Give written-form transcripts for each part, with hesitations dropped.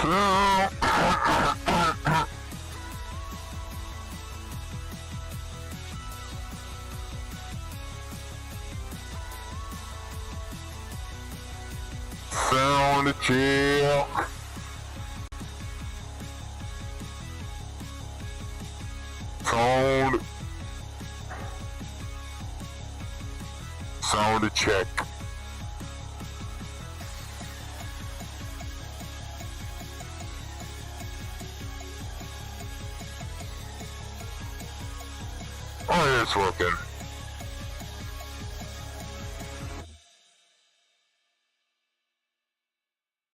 Sound check. Sound check. Oh, it's working.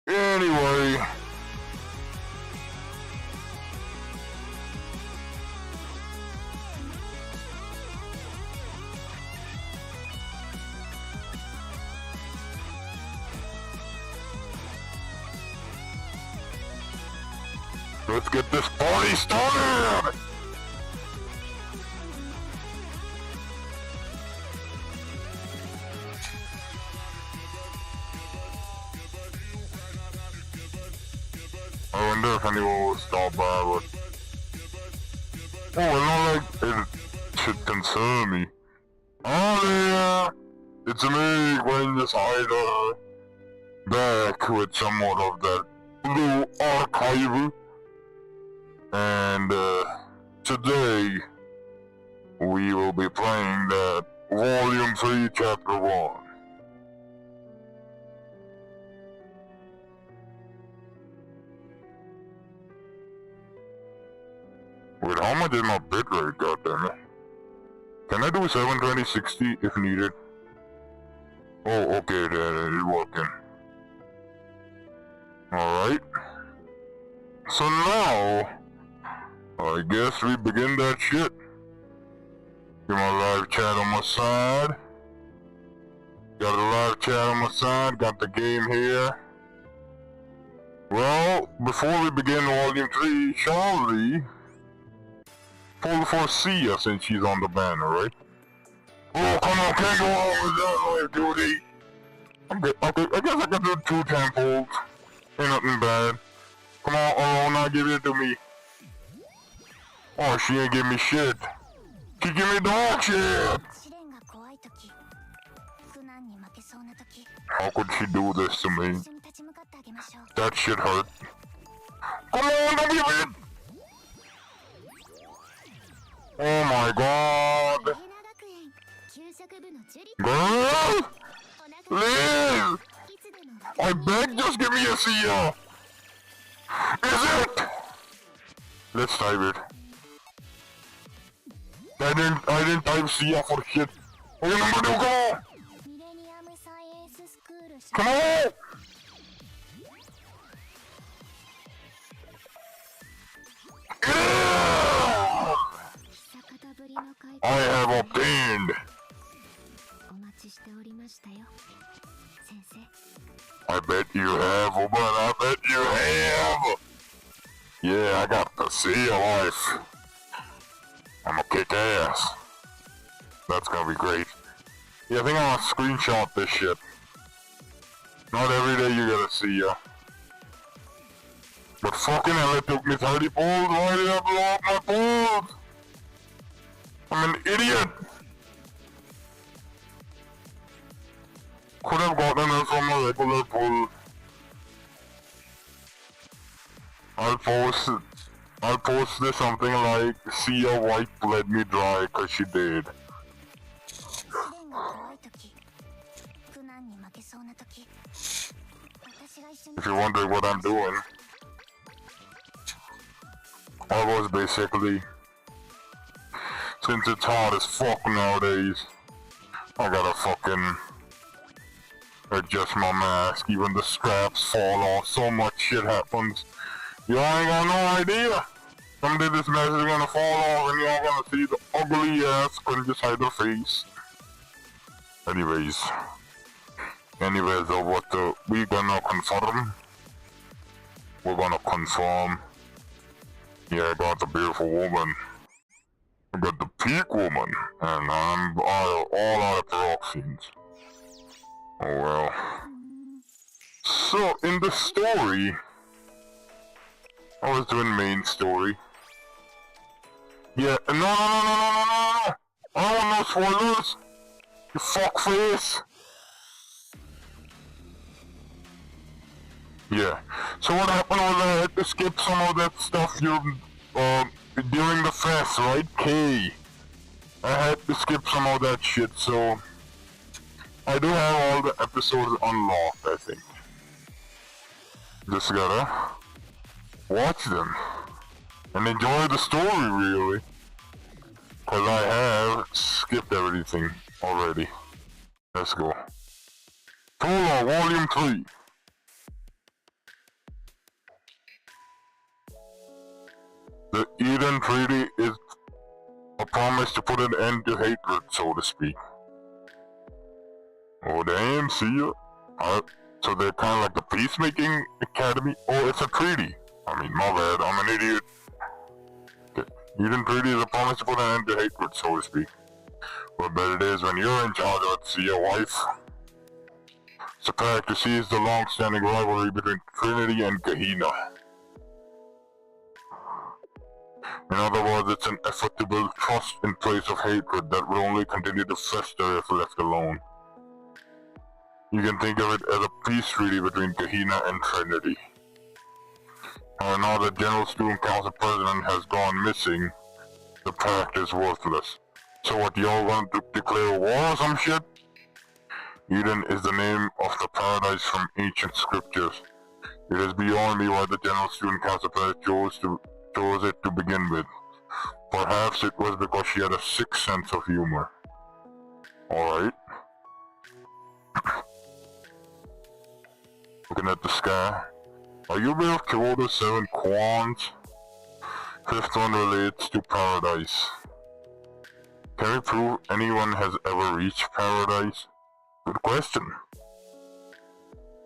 Anyway. Let's get this party started! I wonder if anyone will stop by, but... Oh, it's not like it should concern me. Oh yeah! It's me, Gwen Decider. Back with somewhat of that blue archive. And, today, we will be playing that Volume 3, Chapter 1. Wait, how much is my bitrate, goddammit? Can I do 720 60 if needed? Oh, okay, then it's working. Alright. So now, I guess we begin that shit. Get my live chat on my side. Got a live chat on my side, got the game here. Well, before we begin Volume 3, shall we pull for Sia since she's on the banner, right? Oh, come on, can't go on with that live duty. I guess I can do 2 temples. Ain't nothing bad. Come on, Alona, give it to me. Oh, she ain't give me shit. She give me dog shit. How could she do this to me? That shit hurt. Come on, don't give it. Oh my god. Girl! Live! I beg, just give me a Sia. Is it? Let's type it. I didn't type Sia for shit. Okay, number 2, come on! Come on! I have obtained. I bet you have, woman, I bet you have! Yeah, I got the Sia life. I'ma kick ass. That's gonna be great. Yeah, I think I'm gonna screenshot this shit. Not every day you get a Sia. But fucking hell, it took me 30 pulls. Why did I blow up my pulls? I'm an idiot! Could have gotten it from a regular pull. I'll post this something like, Sia White let me dry cause she did. If you're wondering what I'm doing, I was basically, since it's hot as fuck nowadays, I gotta fucking adjust my mask, even the straps fall off, so much shit happens. Y'all ain't got no idea. Someday this mask is gonna fall off and y'all gonna see the ugly ass squint beside the face. Anyways, what we gonna confirm? We're gonna confirm. Yeah, I got the beautiful woman. I got the peak woman, and I'm all out of peroxines. Oh well. So, in the story, I was doing main story. Yeah, no. I don't want no spoilers. You fuckface. Yeah. So what happened was I had to skip some of that stuff during the fest, right? K. I had to skip some of that shit, so I do have all the episodes unlocked, I think. Just gotta watch them and enjoy the story, really. Cause I have skipped everything already. Let's go. Prologue, Volume 3. The Eden Treaty is a promise to put an end to hatred, so to speak. Oh damn, see ya. So they're kind of like the peacemaking academy? Oh, it's a treaty. I mean, my bad, I'm an idiot. Okay. Eden Treaty is a promise to put an end to hatred, so to speak. But better it is when you're in charge of it, see your wife. It's a pact to seize the long-standing rivalry between Trinity and Gehenna. In other words, it's an effort to build trust in place of hatred that will only continue to fester if left alone. You can think of it as a peace treaty between Gehenna and Trinity. Now that General Student Council President has gone missing, the pact is worthless. So what, y'all want to declare war or some shit? Eden is the name of the paradise from ancient scriptures. It is beyond me why the General Student Council President chose it to begin with. Perhaps it was because she had a sick sense of humor. Alright. Looking at the sky. Are you aware of Kyoto's 7 Kwans? Fifth one relates to paradise. Can we prove anyone has ever reached paradise? Good question.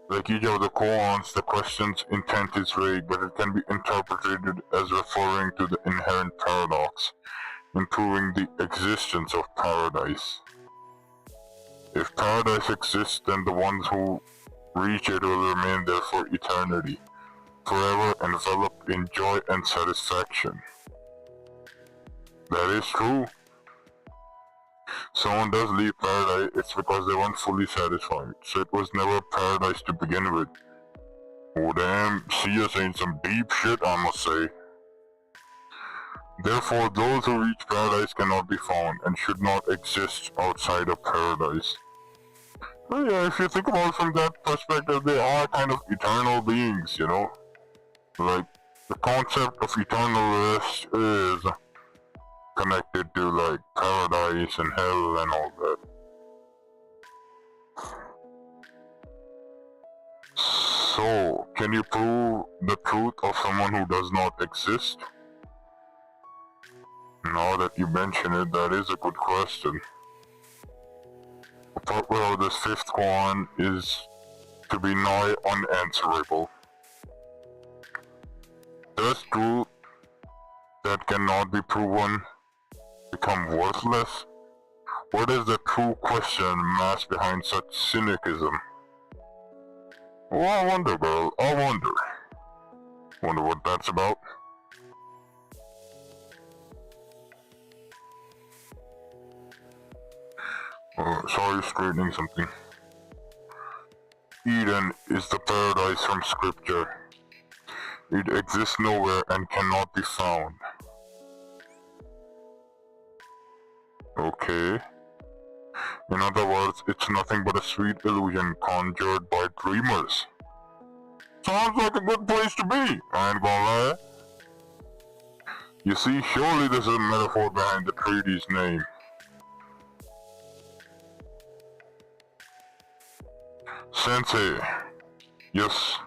Like each of the koans, the question's intent is vague, but it can be interpreted as referring to the inherent paradox in proving the existence of paradise. If paradise exists, then the ones who reach it will remain there for eternity, forever enveloped in joy and satisfaction. That is true. Someone does leave paradise, it's because they weren't fully satisfied, so it was never paradise to begin with. Oh damn, Sia saying some deep shit, I must say. Therefore, those who reach paradise cannot be found and should not exist outside of paradise. Well, yeah, if you think about it from that perspective, they are kind of eternal beings, you know? Like, the concept of eternal rest is connected to like paradise and hell and all that. So, can you prove the truth of someone who does not exist? Now that you mention it, that is a good question. But well, this fifth one is to be nigh unanswerable. Does truth that cannot be proven become worthless? What is the true question masked behind such cynicism? Oh, I wonder, girl, I wonder. Wonder what that's about. Sorry, straightening something. Eden is the paradise from scripture. It exists nowhere and cannot be found. Okay. In other words, it's nothing but a sweet illusion conjured by dreamers. Sounds like a good place to be, I ain't gonna lie. You see, surely this is a metaphor behind the treaty's name. Sensei. Yes.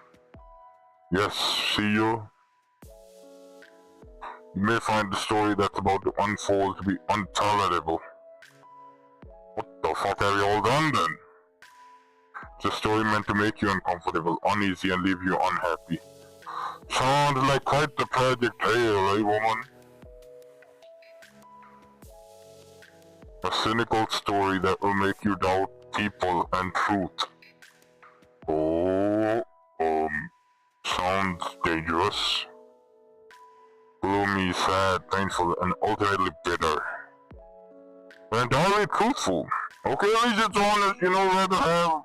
Yes, see you. You may find the story that's about to unfold to be unpalatable. What the fuck have you all done then? It's a story meant to make you uncomfortable, uneasy, and leave you unhappy. Sounds like quite the tragic tale, eh, woman? A cynical story that will make you doubt people and truth. Oh, sounds dangerous. angry, sad, painful, and ultimately bitter. But entirely truthful. Okay, at least it's honest, you know, rather have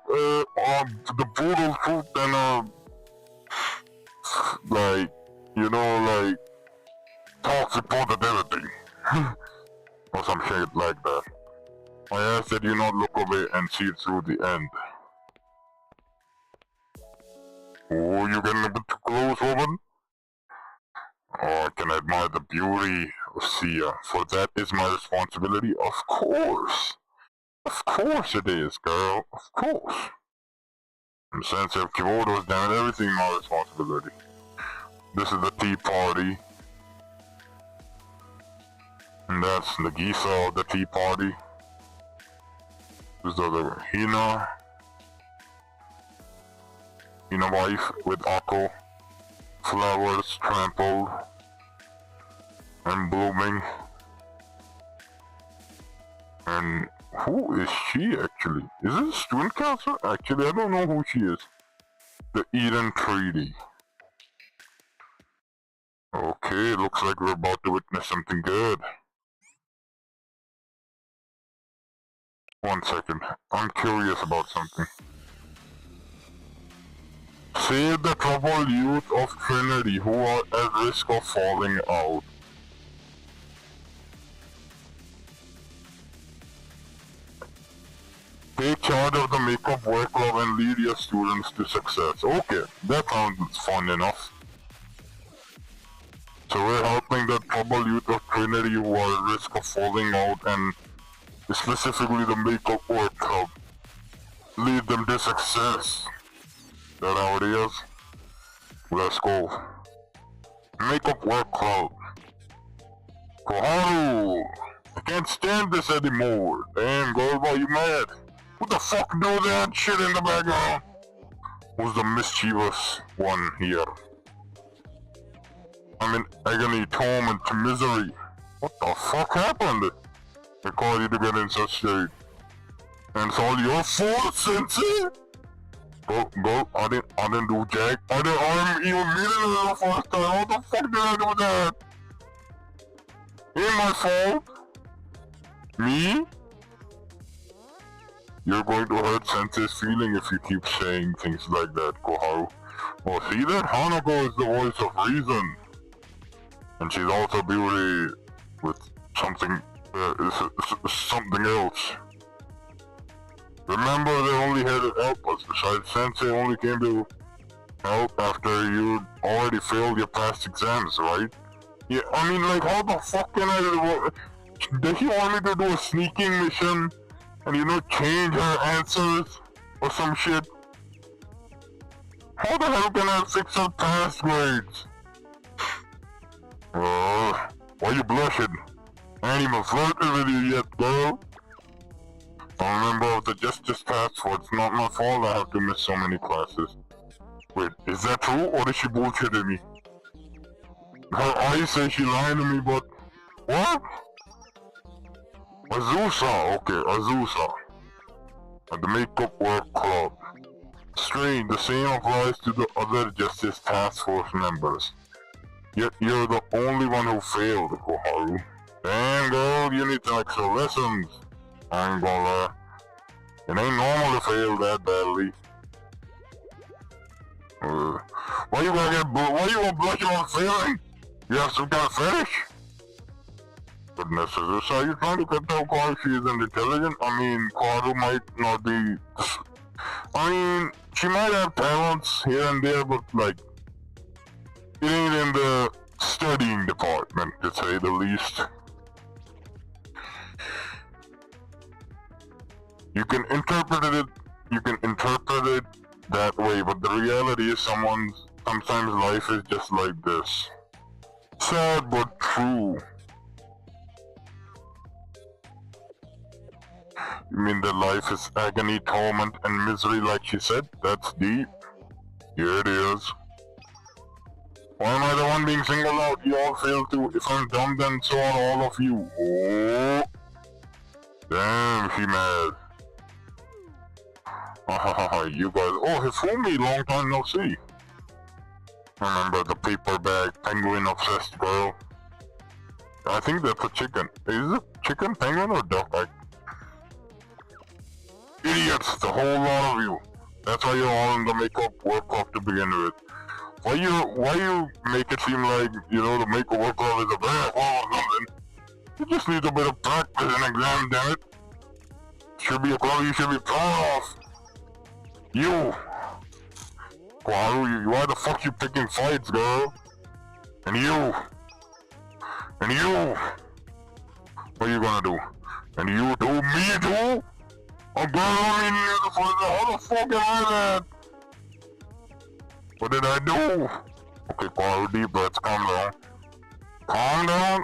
the brutal truth than like, you know, like toxic positivity. Or some shit like that. I ask that you not look away and see it through the end. Oh, you getting a bit too close, woman? Oh, I can admire the beauty of Sia, for that is my responsibility, of course. Of course it is, girl, of course. In the sense of Kyoto's damn it, everything my responsibility. This is the tea party. And that's Nagisa of the tea party. This is the Hina wife with Akko. Flowers trampled and blooming. And who is she actually? Is this a student counselor? Actually, I don't know who she is. The Eden Treaty. Okay, looks like we're about to witness something good. One second, I'm curious about something. Save the troubled youth of Trinity who are at risk of falling out. Take charge of the makeup work club and lead your students to success. Okay, that sounds fun enough. So we're helping the troubled youth of Trinity who are at risk of falling out and specifically the makeup work club. Lead them to success. That how it is? Let's go. Makeup work club. Koharu! I can't stand this anymore. Damn, girl, why you mad? Who the fuck do that shit in the background? Who's the mischievous one here? I'm in agony, torment, misery. What the fuck happened? I called you to get in such state. And it's all your fault, Sensei? Go, I didn't do jack. I didn't even mean it the first time. How the fuck did I do that? Ain't my fault. Me? You're going to hurt Sensei's feeling if you keep saying things like that, Koharu. Oh, see that? Hanako is the voice of reason. And she's also beauty with something, something else. Remember, they only had to help us. Besides, Sensei only came to help after you already failed your past exams, right? Yeah, I mean, like, how the fuck can I do? Does he want me to do a sneaking mission and, you know, change her answers or some shit? How the hell can I fix her past grades? Why you blushing? I ain't even flirted with you yet, girl. I'm a member of the Justice Task Force. It's not my fault I have to miss so many classes. Wait, is that true or is she bullshitting me? Her eyes say she lying to me, but... What? Azusa, okay, Azusa. At the Makeup Work Club. Strange, the same applies to the other Justice Task Force members. Yet you're the only one who failed, Koharu. Damn girl, you need some extra lessons. I ain't gonna lie. It ain't normal to fail that badly. Why you gonna blush on failing? You have some kind of fetish? Goodness, is this how you trying to cut down Koharu? She isn't intelligent? I mean, Koharu might not be... I mean, she might have talents here and there, but like... It ain't in the studying department, to say the least. You can interpret it that way, but the reality is sometimes life is just like this. Sad but true. You mean that life is agony, torment, and misery like she said? That's deep. Yeah, it is. Why am I the one being singled out? You all fail too. If I'm dumb, then so are all of you. Oh. Damn, she mad. You guys. Oh, Hifumi, long time no see. Remember the paper bag, penguin obsessed girl? I think that's a chicken. Is it chicken, penguin, or duck? Idiots, the whole lot of you. That's why you're all in the makeup work club to begin with. Why you make it seem like, you know, the makeup work club is a bad or something? You just need a bit of practice and exam, damn it. Should be a club you should be proud of. You. Why the fuck you picking fights, girl? And you. And you. What are you gonna do? And you do me too? Oh girl, I mean, how the fuck am I that? What did I do? Okay, Carl, deep breaths, calm down. Calm down,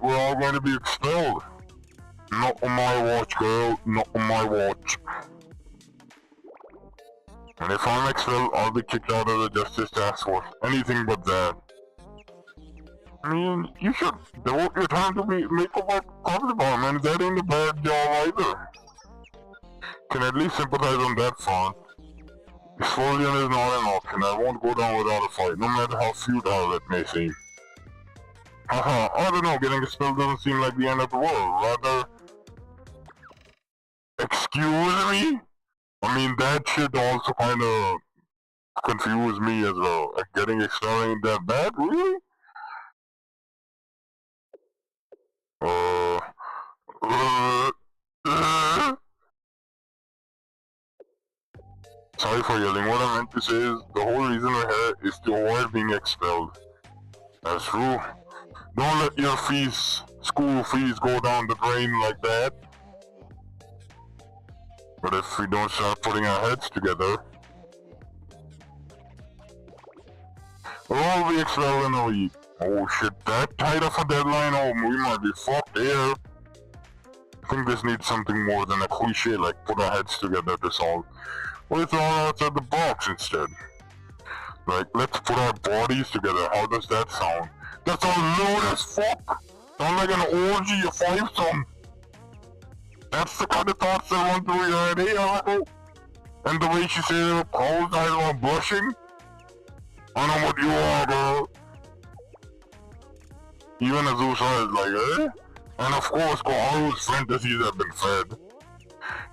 we're all going to be expelled. Not on my watch, girl, not on my watch. And if I'm expelled, I'll be kicked out of the Justice Task Force. Anything but that. I mean, you should devote your time to make up our club department. That ain't a bad job either. Can at least sympathize on that front. Explosion is not an option. I won't go down without a fight, no matter how futile it may seem. Haha, I don't know, getting expelled doesn't seem like the end of the world. Rather... Excuse me? I mean, that shit also kinda confused me as well. Like, getting expelled ain't that bad, really? Sorry for yelling, what I meant to say is, the whole reason we're here is to avoid being expelled. That's true. Don't let your school fees go down the drain like that. But if we don't start putting our heads together, we'll all be expelled in a week. Oh shit, that tight of a deadline? Oh, we might be fucked here. I think this needs something more than a cliche like put our heads together to solve. What if all outside the box instead? Like, let's put our bodies together. How does that sound? That sounds loud as fuck! Sound like an orgy of fivesome. That's the kind of thoughts that run through your head, hey, Argo? And the way she said it with cold eyes while blushing? I know what you are, girl. Even Azusa is like, eh? And of course, Koharu's fantasies have been fed.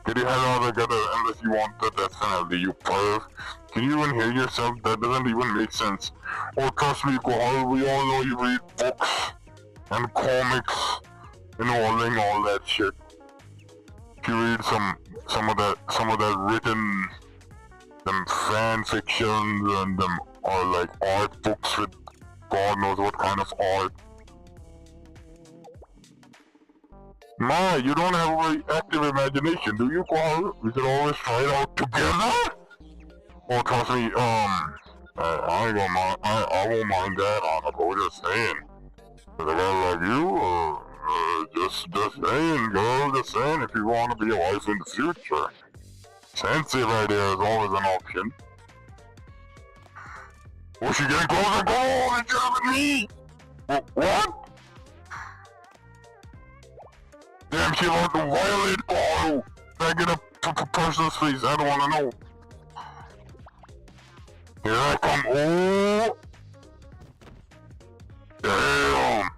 Get your head out together unless you want the death penalty, you perv. Can you even hear yourself? That doesn't even make sense. Oh, trust me, Koharu, we all know you read books and comics and all that shit. If you read some of that written, them fan fictions and them are like art books with God knows what kind of art. Ma, you don't have a very active imagination, do you, Koharu? We could always try it out together? Oh, trust me, I ain't gonna mind, I won't mind that, Honorable, just saying. With a girl like you, just saying, girl, just saying, if you want to be a wife in the future. Sensei right there is always an option. Oh, she getting closer, go on, it's grabbing me! What? Damn, she about to violate Koharu! Can I get a person's face? I don't wanna know. Here I come, oh! Damn!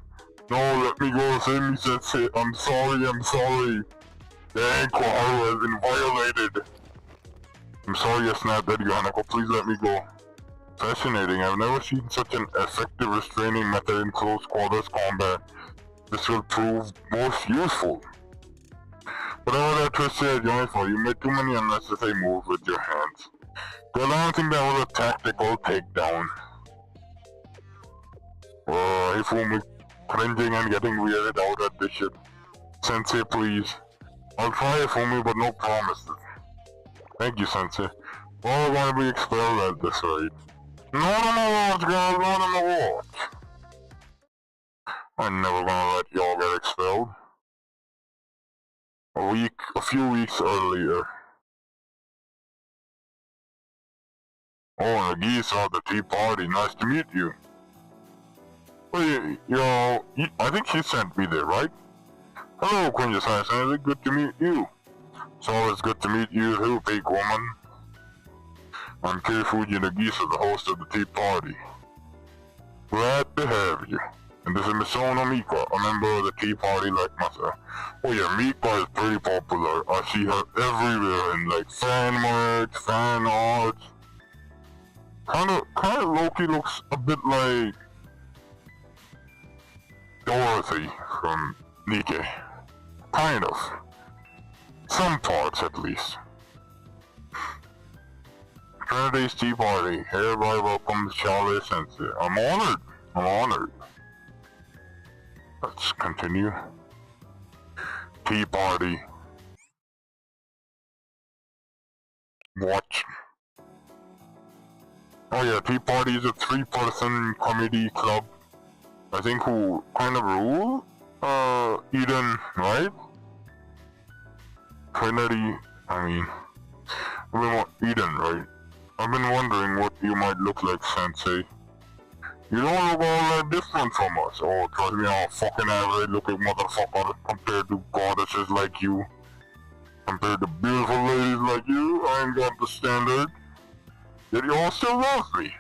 No, let me go, save me, Sensei. I'm sorry. Dang, Koharu has been violated. I'm sorry I snapped at you, Hanako. Please let me go. Fascinating. I've never seen such an effective restraining method in close quarters combat. This will prove most useful. Whatever that twist is, Joyful, you made too many unnecessary moves with your hands. But I don't think that was a tactical takedown. Hifumi cringing and getting weirded out at this shit. Sensei, please. I'll try Hifumi, but no promises. Thank you, Sensei. We're all gonna be expelled at this rate. Not on the watch, guys, not on the watch. I'm never gonna let y'all get expelled. A few weeks earlier. Oh, Nagisa, the tea party, nice to meet you. Wait, I think she sent me there, right? Hello, Quintus Hassan, it's good to meet you. It's always good to meet you too, big woman. I'm Keifuji Nagisa, the host of the tea party. Glad to have you. And this is Misono Mika, a member of the Tea Party like myself. Oh yeah, Mika is pretty popular. I see her everywhere in like fan merch, fan art. Kinda low-key looks a bit like Dorothy from Nike. Kind of. Some parts at least. Trinity's Tea Party, hereby welcomes Charlie Sensei. I'm honored. Let's continue. Tea Party. Watch. Oh yeah, Tea Party is a 3-person comedy club. I think who kind of rule? Eden, right? Trinity, Eden, right? I've been wondering what you might look like, Sensei. You don't look all that different from us. Oh, trust me, I'm a fucking average looking motherfucker compared to goddesses like you. Compared to beautiful ladies like you, I ain't got the standard. Yet you all still love me.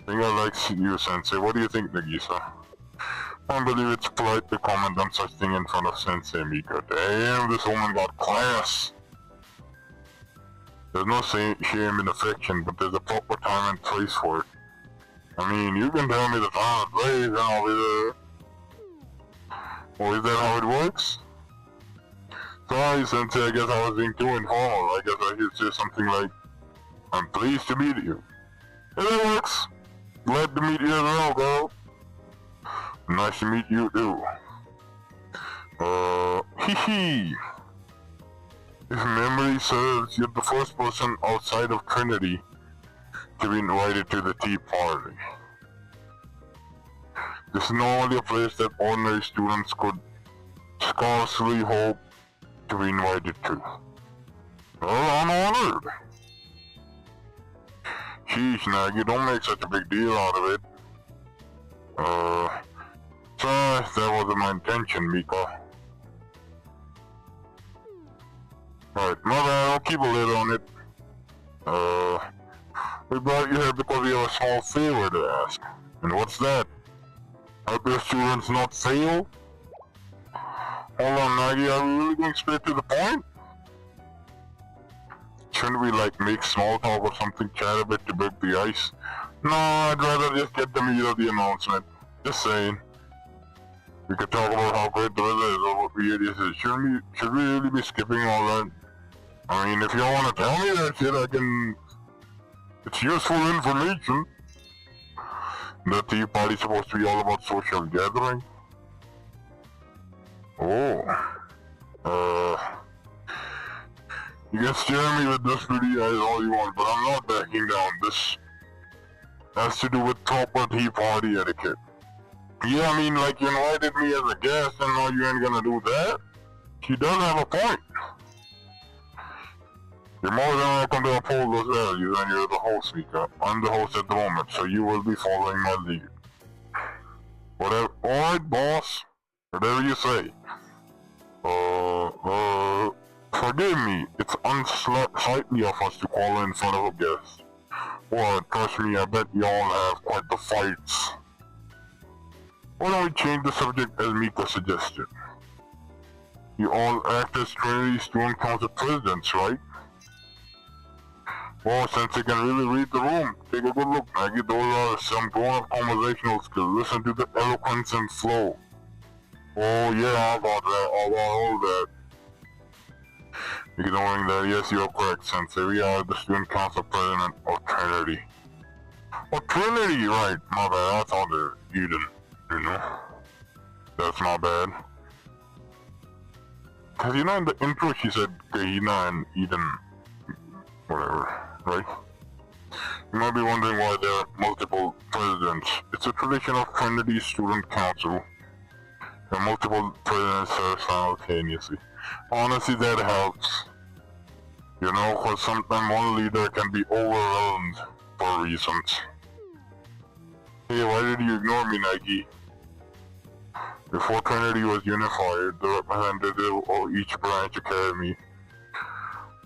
I think I like you, Sensei. What do you think, Nagisa? I believe it's polite to comment on such thing in front of Sensei Mika. Damn, this woman got class. There's no shame in affection, but there's a proper time and place for it. I mean, you can tell me the time and place and I'll be there. Or is that how it works? Sorry, Sensei, I guess I was being too informal. I guess I should say something like, I'm pleased to meet you. And it works. Glad to meet you as well, girl. Nice to meet you too. Hee. If memory serves, you're the first person outside of Trinity to be invited to the tea party. This is not only a place that ordinary students could scarcely hope to be invited to. Well, I'm honored. Sheesh, Nagy, don't make such a big deal out of it. Sorry, that wasn't my intention, Mika. Right, my bad, I'll keep a lid on it. We brought you here because we have a small favor to ask. And what's that? Help your students not fail? Hold on, Nagy, are we really going straight to the point? Shouldn't we make small talk or something, chat a bit to break the ice? No, I'd rather just get the meat of the announcement. Just saying. We could talk about how great the weather is or what weird this is. Should we really be skipping all that? I mean, if you want to tell me that shit, I can... It's useful information. The tea party's supposed to be all about social gathering. You can stare me with this pretty eyes all you want, but I'm not backing down. This has to do with proper tea party etiquette. Yeah, I mean, you invited me as a guest and now you ain't gonna do that? She does have a point. You're more than welcome to uphold those values, and you're the host, Mika. I'm the host at the moment, so you will be following my lead. Whatever. Alright, boss. Whatever you say. Forgive me. It's unsightly of us to call in front of a guest. Well, trust me, I bet y'all have quite the fights. Why don't we change the subject as Mika suggested? You all act as Trinity Student Council presidents, right? Well, since you can really read the room, take a good look, Maggie. Those are some grown-up conversational skills. Listen to the eloquence and flow. Oh yeah, I got all that. Ignoring that, yes, you're correct, Sensei. We are the Student Council President of Trinity. Oh, Trinity, right. My bad, I thought they were Eden, you know? That's my bad. Cause you know in the intro she said Kahina and Eden, whatever. Right? You might be wondering why there are multiple presidents. It's a tradition of Trinity Student Council. There are multiple presidents serve simultaneously. Honestly, that helps. You know, cause sometimes one leader can be overwhelmed for reasons. Hey, why did you ignore me, Nike? Before Trinity was unified, the representative of each branch academy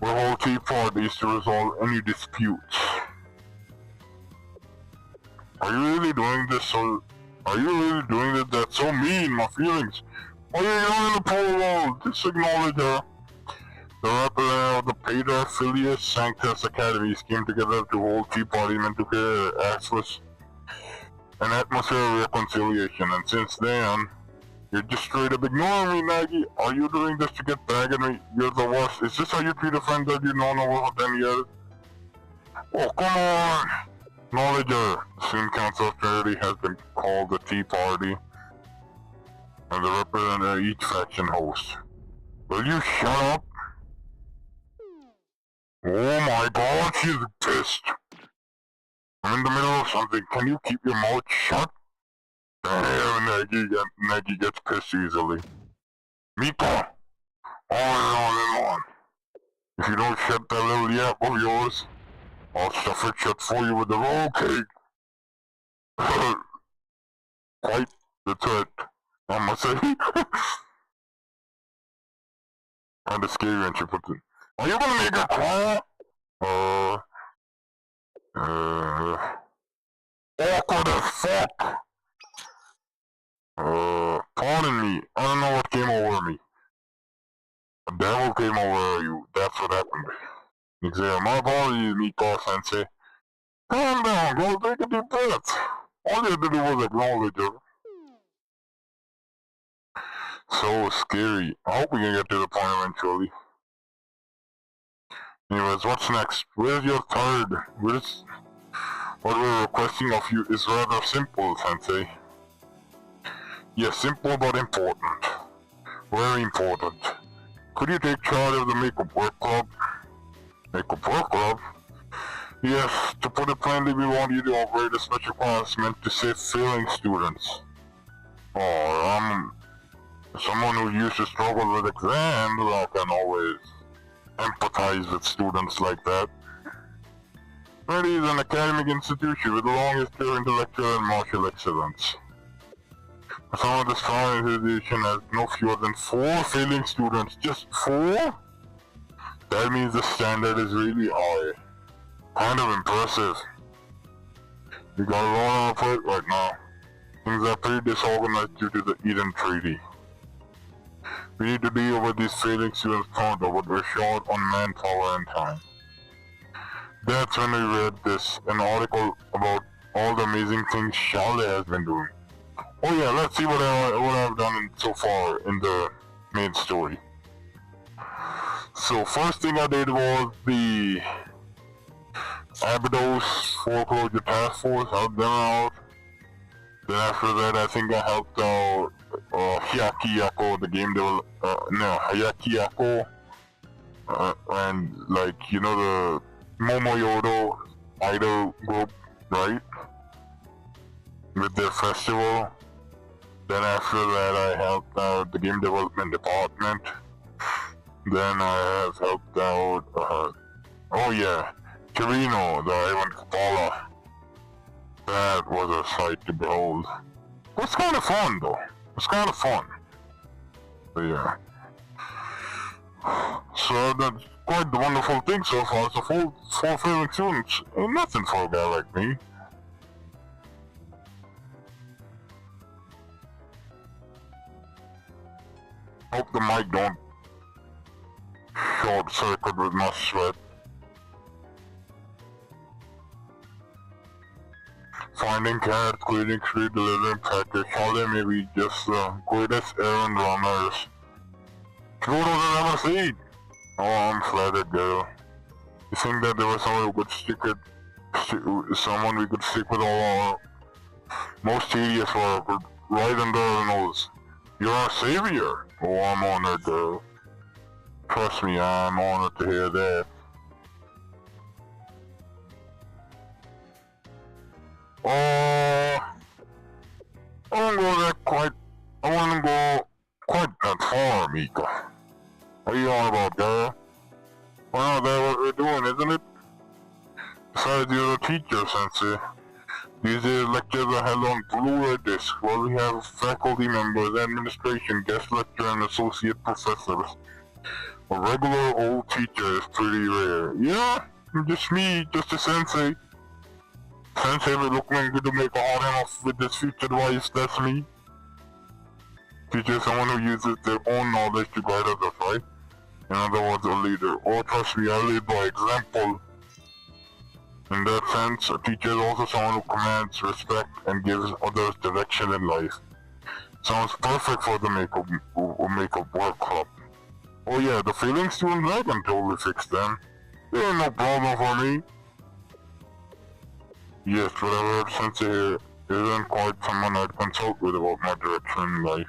will hold tea parties to resolve any disputes. Are you really doing this so Are you really doing this? That's so mean, my feelings. Why are you ignoring the poor world? Just acknowledge her. The representative of the paedophilius Sanctus Academies came together to hold Tea Party meant to create an atmosphere of reconciliation, and since then, you're just straight up ignoring me, Maggie. Are you doing this to get back at me? You're the worst. Is this how you treat a friend that you've known over 10 years? Oh, come on! Acknowledge her. The student council of Trinity has been called the Tea Party, and the representative of each faction host. Will you shut up? Oh my god, she's pissed. I'm in the middle of something. Can you keep your mouth shut? Damn, Nagy gets pissed easily. Mika! On and on and on. If you don't shut that little yap of yours, I'll stuff it shut for you with the roll cake. Quite the threat, I must say. Kinda scary when she puts it. Are you gonna make her cry? Awkward as fuck! Pardon me, I don't know what came over me. A devil came over you, that's what happened. Exactly, my apologies, Mika-sensei. Calm down, go take a deep breath. All you had to do was acknowledge her. So scary. I hope we can get to the point eventually. Anyways, what's next? Where's your third? What we're requesting of you is rather simple, Sensei. Yes, simple but important. Very important. Could you take charge of the Makeup Work Club? Makeup Work Club? Yes, to put it plainly, we want you to operate a special class meant to save failing students. Oh, someone who used to struggle with exams, I can always empathize with students like that. Trinity is an academic institution with a long history of intellectual and martial excellence. Some of the strong institution has no fewer than 4 failing students. Just 4? That means the standard is really high. Kind of impressive. We got a lot on our plate right now. Things are pretty disorganized due to the Eden Treaty. We need to deal with these failing students pronto, but we're short on manpower and time. That's when we read an article about all the amazing things Charlotte has been doing. Oh yeah, let's see what I've done so far in the main story. So first thing I did was the Abydos Foreclosure Task Force, helped them out. Then after that, I think I helped out Hyaki Yako, the game Hyaki Yako, and like, you know, the Momoyodo idol group, right? With their festival. Then after that, I helped out the game development department. Then I have helped out, oh yeah, Chirino, the Ivan Kapala. That was a sight to behold. It was kind of fun though. It was kind of fun. But yeah. So that's quite the wonderful thing so far. It's a full failing students. Ain't nothing for a guy like me. Hope the mic don't short circuit with my sweat. Finding cats, cleaning street, delivering package, holiday may be just the greatest errand runners Pluto has ever seen. Oh, I'm flattered, girl. You think that there was someone who could someone we could stick with all our most tedious work right under our nose? You're our savior. Oh, I'm honored, girl. Trust me, I'm honored to hear that. I wouldn't go quite that far, Mika. What are you on about, girl? Well, that's what we're doing, isn't it? Besides, you're a teacher, Sensei. These days, lectures are held on Blu-ray disc, where we have faculty members, administration, guest lecturer, and associate professors. A regular old teacher is pretty rare. Yeah, just me, just a sensei. Sensei, we're looking to make a hard enough with this future device, that's me. Teacher is someone who uses their own knowledge to guide others, right? In other words, a leader. Oh, trust me, I lead by example. In that sense, a teacher is also someone who commands respect and gives others direction in life. Sounds perfect for the makeup work club. Oh yeah, the failing students, I can totally fix them. They ain't no problem for me. Yes, but I heard Sensei here isn't quite someone I'd consult with about my direction in life.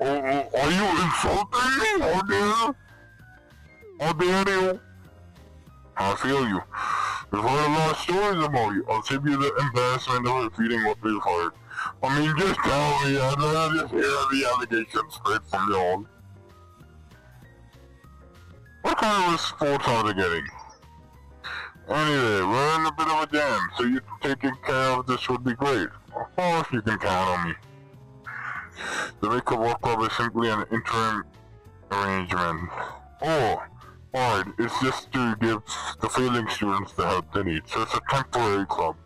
Oh, are you insulting me? How dare? How dare you? I feel you. We've heard a lot of stories about you. I'll save you the embarrassment of repeating what we've heard. I mean, just tell me. I'd rather just hear the allegations straight from y'all. What kind of sports are they getting? Anyway, we're in a bit of a jam, so you taking care of this would be great. Of course you can count on me. The makeup work club is simply an interim arrangement. Oh, alright, it's just to give the failing students the help they need, so it's a temporary club.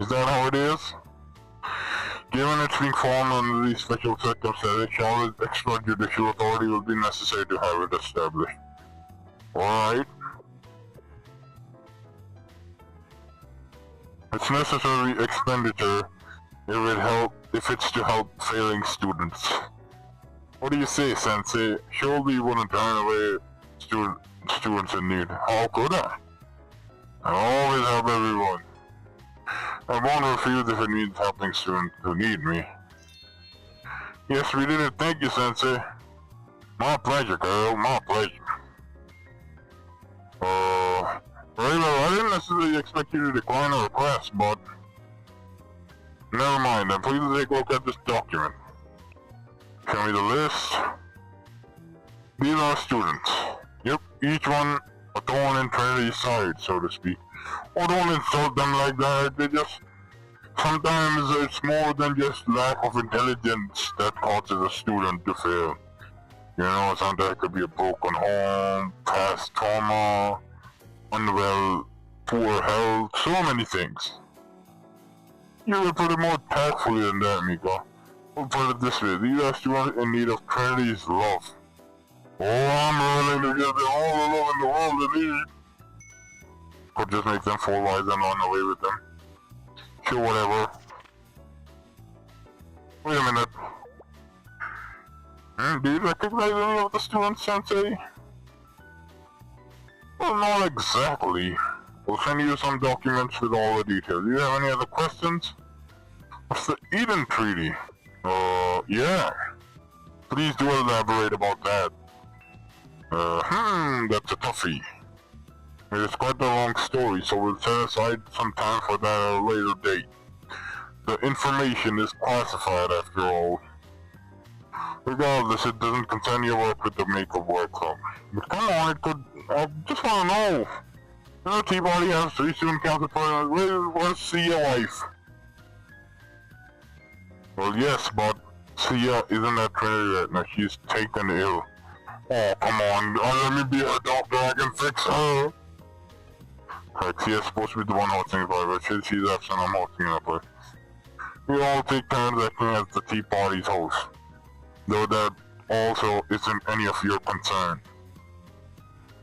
Is that how it is? Given it's being formed under these special circumstances, Charlotte's extrajudicial authority will be necessary to have it established. Alright. It's necessary expenditure if it's to help failing students. What do you say, Sensei? Surely you wouldn't turn away students in need. How could I? I always help everyone. I won't refuse if it means helping students who need me. Yes, we did it. Thank you, Sensei. My pleasure, girl. My pleasure. Very well, I didn't necessarily expect you to decline a request, but... Never mind, then please take a look at this document. Show me the list. These are students. Yep, each one a thorn in Trinity's side, so to speak. Oh, don't insult them like that, they just... Sometimes it's more than just lack of intelligence that causes a student to fail. You know, sometimes it could be a broken home, past trauma, unwell, poor health, so many things. You would put it more tactfully than that, Mika. We'll put it this way, these are students in need of Trinity's love. Oh, I'm willing to give them all the love in the world they need. Could just make them fall wise and run away with them. Sure, whatever. Wait a minute. Do you recognize any of the students, Sensei? Well, not exactly. We'll send you some documents with all the details. Do you have any other questions? What's the Eden Treaty? Yeah. Please do elaborate about that. That's a toughie. It's quite a long story, so we'll set aside some time for that at a later date. The information is classified after all. Regardless, it doesn't concern your work with the makeup work club. But come on, it could... I just wanna know. You know, T-Body has 3 student counterparts. Where's Sia wife? Well, yes, but Sia isn't at Trinity right now. She's taken ill. Oh, come on. Let me be her doctor. I can fix her. Like, Sia's supposed to be the one hosting the party. She's absent. I'm hosting the party. We all take turns acting as the Tea Party's host. Though that also isn't any of your concern.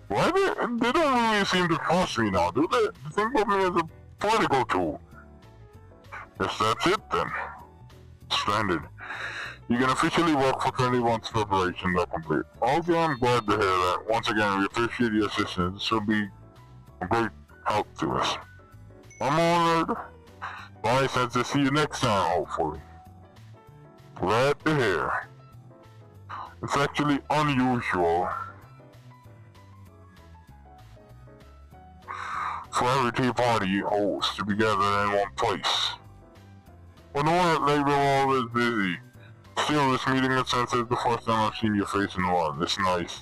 Why they don't really seem to trust me now, do they? They think of me as a political tool. Guess that's it then. Splendid. You can officially work for 20 once preparations are complete. Okay, I'm glad to hear that. Once again, we appreciate your assistance. This will be a great help to us. I'm honored. Bye, Sensei. See you next time, hopefully. Glad to hear. It's actually unusual for every tea party host to be gathered in one place. But know that they were always busy. Still, this meeting with Sensei is the first time I've seen your face in a while. It's nice.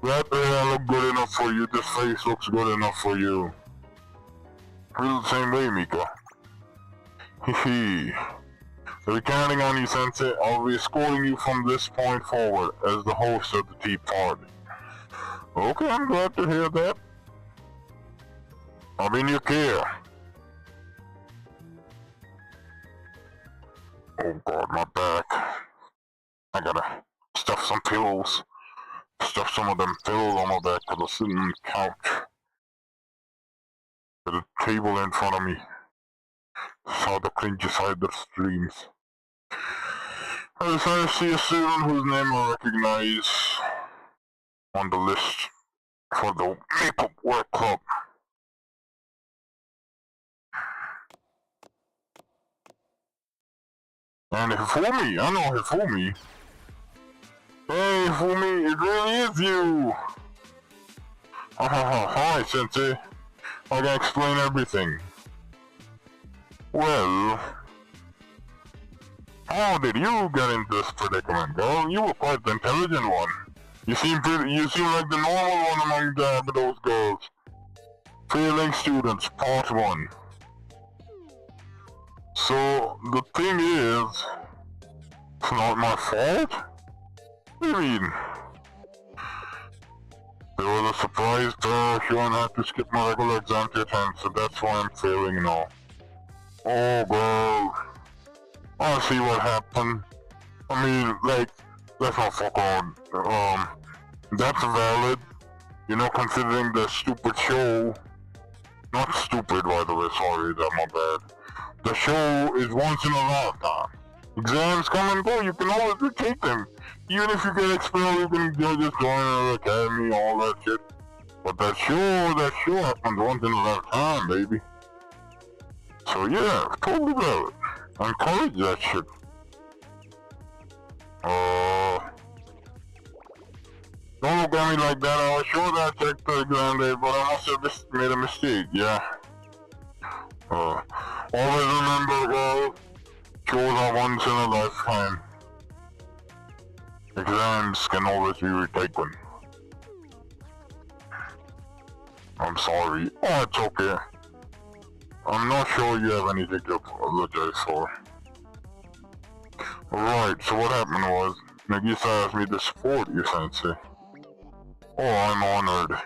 Glad to hear I look good enough for you. This face looks good enough for you. Feel the same way, Mika. Hehe. So we're counting on you, Sensei. I'll be escorting you from this point forward as the host of the tea party. Okay, I'm glad to hear that. I'll be in your care. Oh god, my back. I gotta stuff some pillows. Stuff some of them pillows on my back because I'm sitting on the couch. With a table in front of me. Saw the cringy side of the streams. I decided to see a student whose name I recognize on the list for the Makeup Work Club. And Hifumi, I know Hifumi. Hey Hifumi, it really is you! Hi Sensei, I can explain everything. Well, how did you get into this predicament, girl? You were quite the intelligent one. You seem like the normal one among those girls. Failing students, part 1. So, the thing is, it's not my fault? What do you mean? There was a surprise show and I had to skip my regular exam to attend, so that's why I'm failing now. Oh, girl. I see what happened. I mean, like, let's not fuck on. That's valid. You know, considering the stupid show. Not stupid, by the way, sorry, that's my bad. The show is once in a lifetime. Exams come and go, you can always retake them. Even if you get expelled, you can just join another academy, all that shit. But that show happens once in a lifetime, baby. So yeah, totally valid. I encourage that shit. Don't look at me like that. I was sure that I checked the exam day, but I must have made a mistake, yeah. Always remember, girl, shows are once in a lifetime. Exams can always be retaken. I'm sorry. Oh, it's okay. I'm not sure you have anything to apologize for. Alright, so what happened was, Nagisa asked me to support you, Sensei. Oh, I'm honored.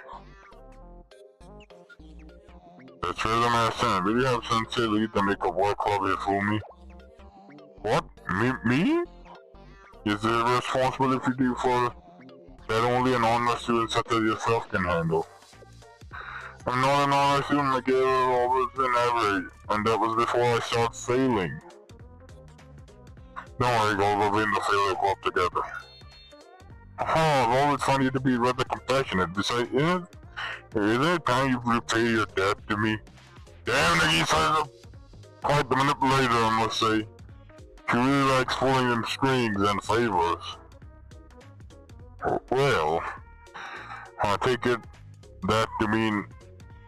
That's really my son. Will you have Sensei lead the Makeup Work Club here for me? What? Me? Is there a responsibility for that only an honor student such as yourself can handle? I'm not an honor student, I gave it always been average, and that was before I started sailing. Don't worry, girl, we'll be in the failure club together. I've always found you to be rather compassionate. Besides, isn't it time you repay your debt to me? Damn, Nagisa, quite the manipulator, I must say. She really likes pulling in strings and favors. Well, I take that to mean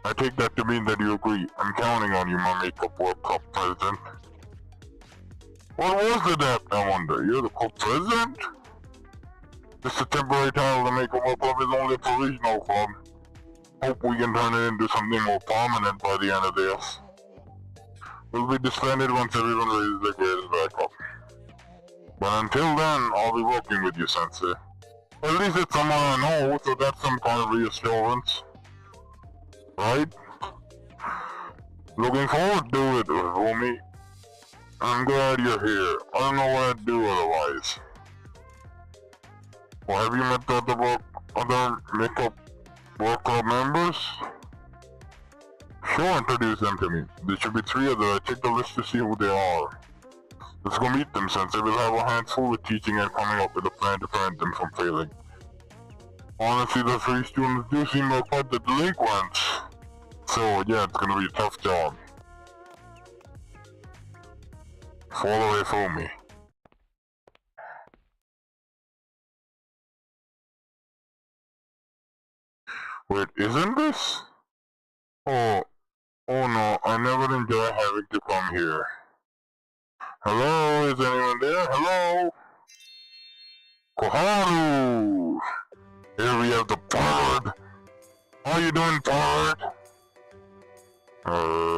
that you agree. I'm counting on you, my Makeup World Cup president. What was the debt, I wonder? You're the club president? Just a temporary title to Makeup World Club is only a provisional club. Hope we can turn it into something more permanent by the end of this. We'll be disbanded once everyone raises their grades back up. But until then, I'll be working with you, Sensei. Or at least it's someone I know, so that's some kind of reassurance. Right? Looking forward to it, homie. I'm glad you're here. I don't know what I'd do otherwise. Well, have you met the other Makeup Work Club members? Sure, introduce them to me. There should be 3 of them. I take the list to see who they are. Let's go meet them, Sensei. We'll have our hands full with teaching and coming up with a plan to prevent them from failing. Honestly, the 3 students do seem like quite the delinquents. So, yeah, it's gonna be a tough job. Follow away from me. Wait, isn't this? Oh no, I never enjoy having to come here. Hello, is anyone there? Hello? Koharu! Here we have the bird! How you doing, bird? Hello?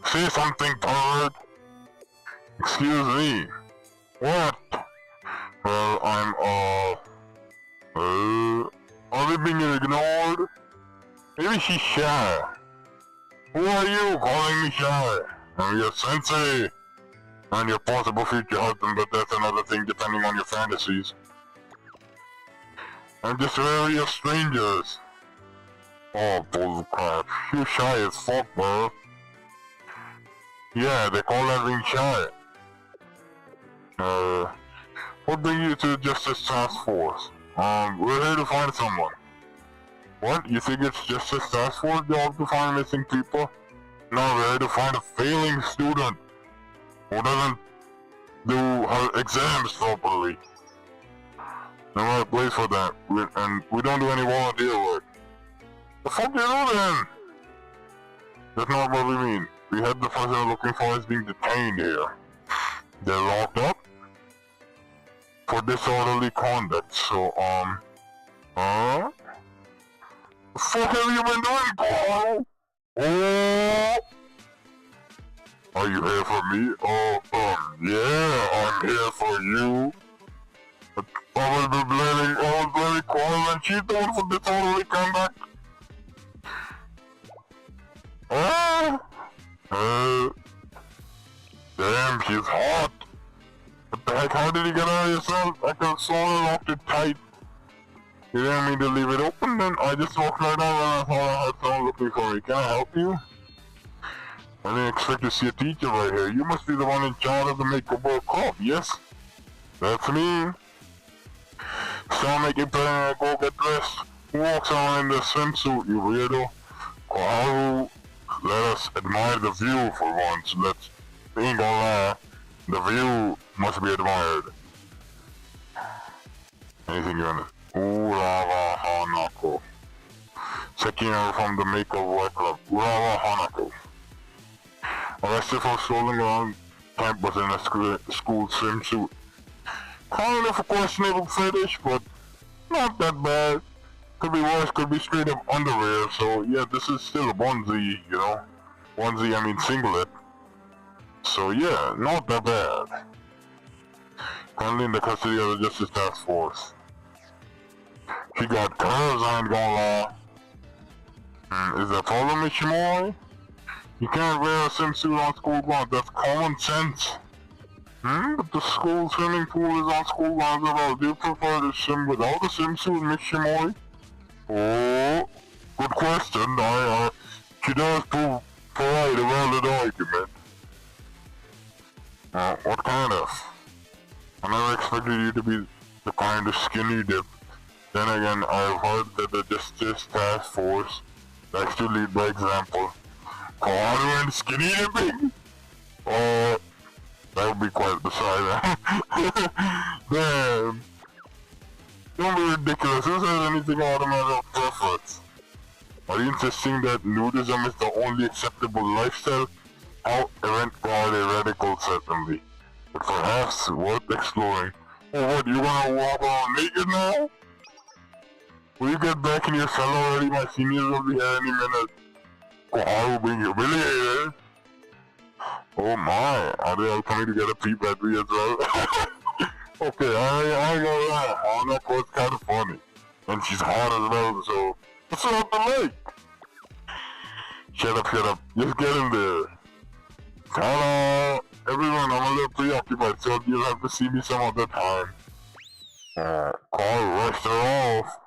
Say something, bird! Excuse me. What? Well, are we being ignored? Maybe she's shy. Who are you calling me shy? And your sensei, and your possible future husband, but that's another thing depending on your fantasies. And just various strangers. Oh, bullcrap. You're shy as fuck, bro. Yeah, they call that being shy. What brings you to the Justice Task Force? We're here to find someone. What? You think it's Justice Task Force job to find missing people? No, we're here to find a failing student who doesn't do her exams properly. No right place for that, and we don't do any volunteer work. The fuck you do then? That's not what we mean. We had the person we're looking for is being detained here. They're locked up for disorderly conduct, so, The fuck have you been doing, Paul? Oh! Are you here for me? Yeah, I'm here for you. I was blaming Carl and she's the one for disorderly conduct. Damn, she's hot. What the heck, how did you get out of yourself? I could have sworn I locked it tight. You didn't mean to leave it open, then I just walked right out and I thought I had someone looking for me. Can I help you? I didn't expect to see a teacher right here. You must be the one in charge of the makeup work club, yes? That's me. So make it better, go get dressed. Who walks around in the swimsuit, you weirdo? Koharu, let us admire the view for once. Ain't gonna lie, the view must be admired. Anything you want to... Urawa Hanako. Sekino from the makeup work club. Urawa Hanako. Arrested for strolling around campus in a school swimsuit. Kind of a questionable fetish, but not that bad. Could be worse, could be straight up underwear, so yeah, this is still a onesie, you know? Onesie, I mean singlet. So yeah, not that bad. Currently in the custody of the Justice Task Force. She got curves, I ain't gonna lie. Is that a problem, Ishimori? You can't wear a swimsuit on school grounds, that's common sense. But the school swimming pool is on school grounds as well. Do you prefer to swim without a swimsuit, Miss Shimori? Oh, good question. She does provide a valid argument. What kind of? I never expected you to be the kind of skinny dip. Then again, I've heard that the Justice Task Force likes to lead by example. Koharu and skinny dipping? That would be quite the sight. Damn. Don't be ridiculous. Who says anything out of matter of preference? Are you insisting that nudism is the only acceptable lifestyle? How avant-garde a radical, certainly. But perhaps worth exploring. Oh, what, you wanna walk around naked now? Will you get back in your cell already? My seniors will be here any minute. Koharu being humiliated. Oh my, are they all coming to get a peep at me as well? Okay, I ain't gonna lie, Hanako was kind of funny. And she's hot as well, so... What's up the lake? Shut up, just get in there. Hello, everyone, I'm a little preoccupied, so you'll have to see me some other time. Carl rushed her off.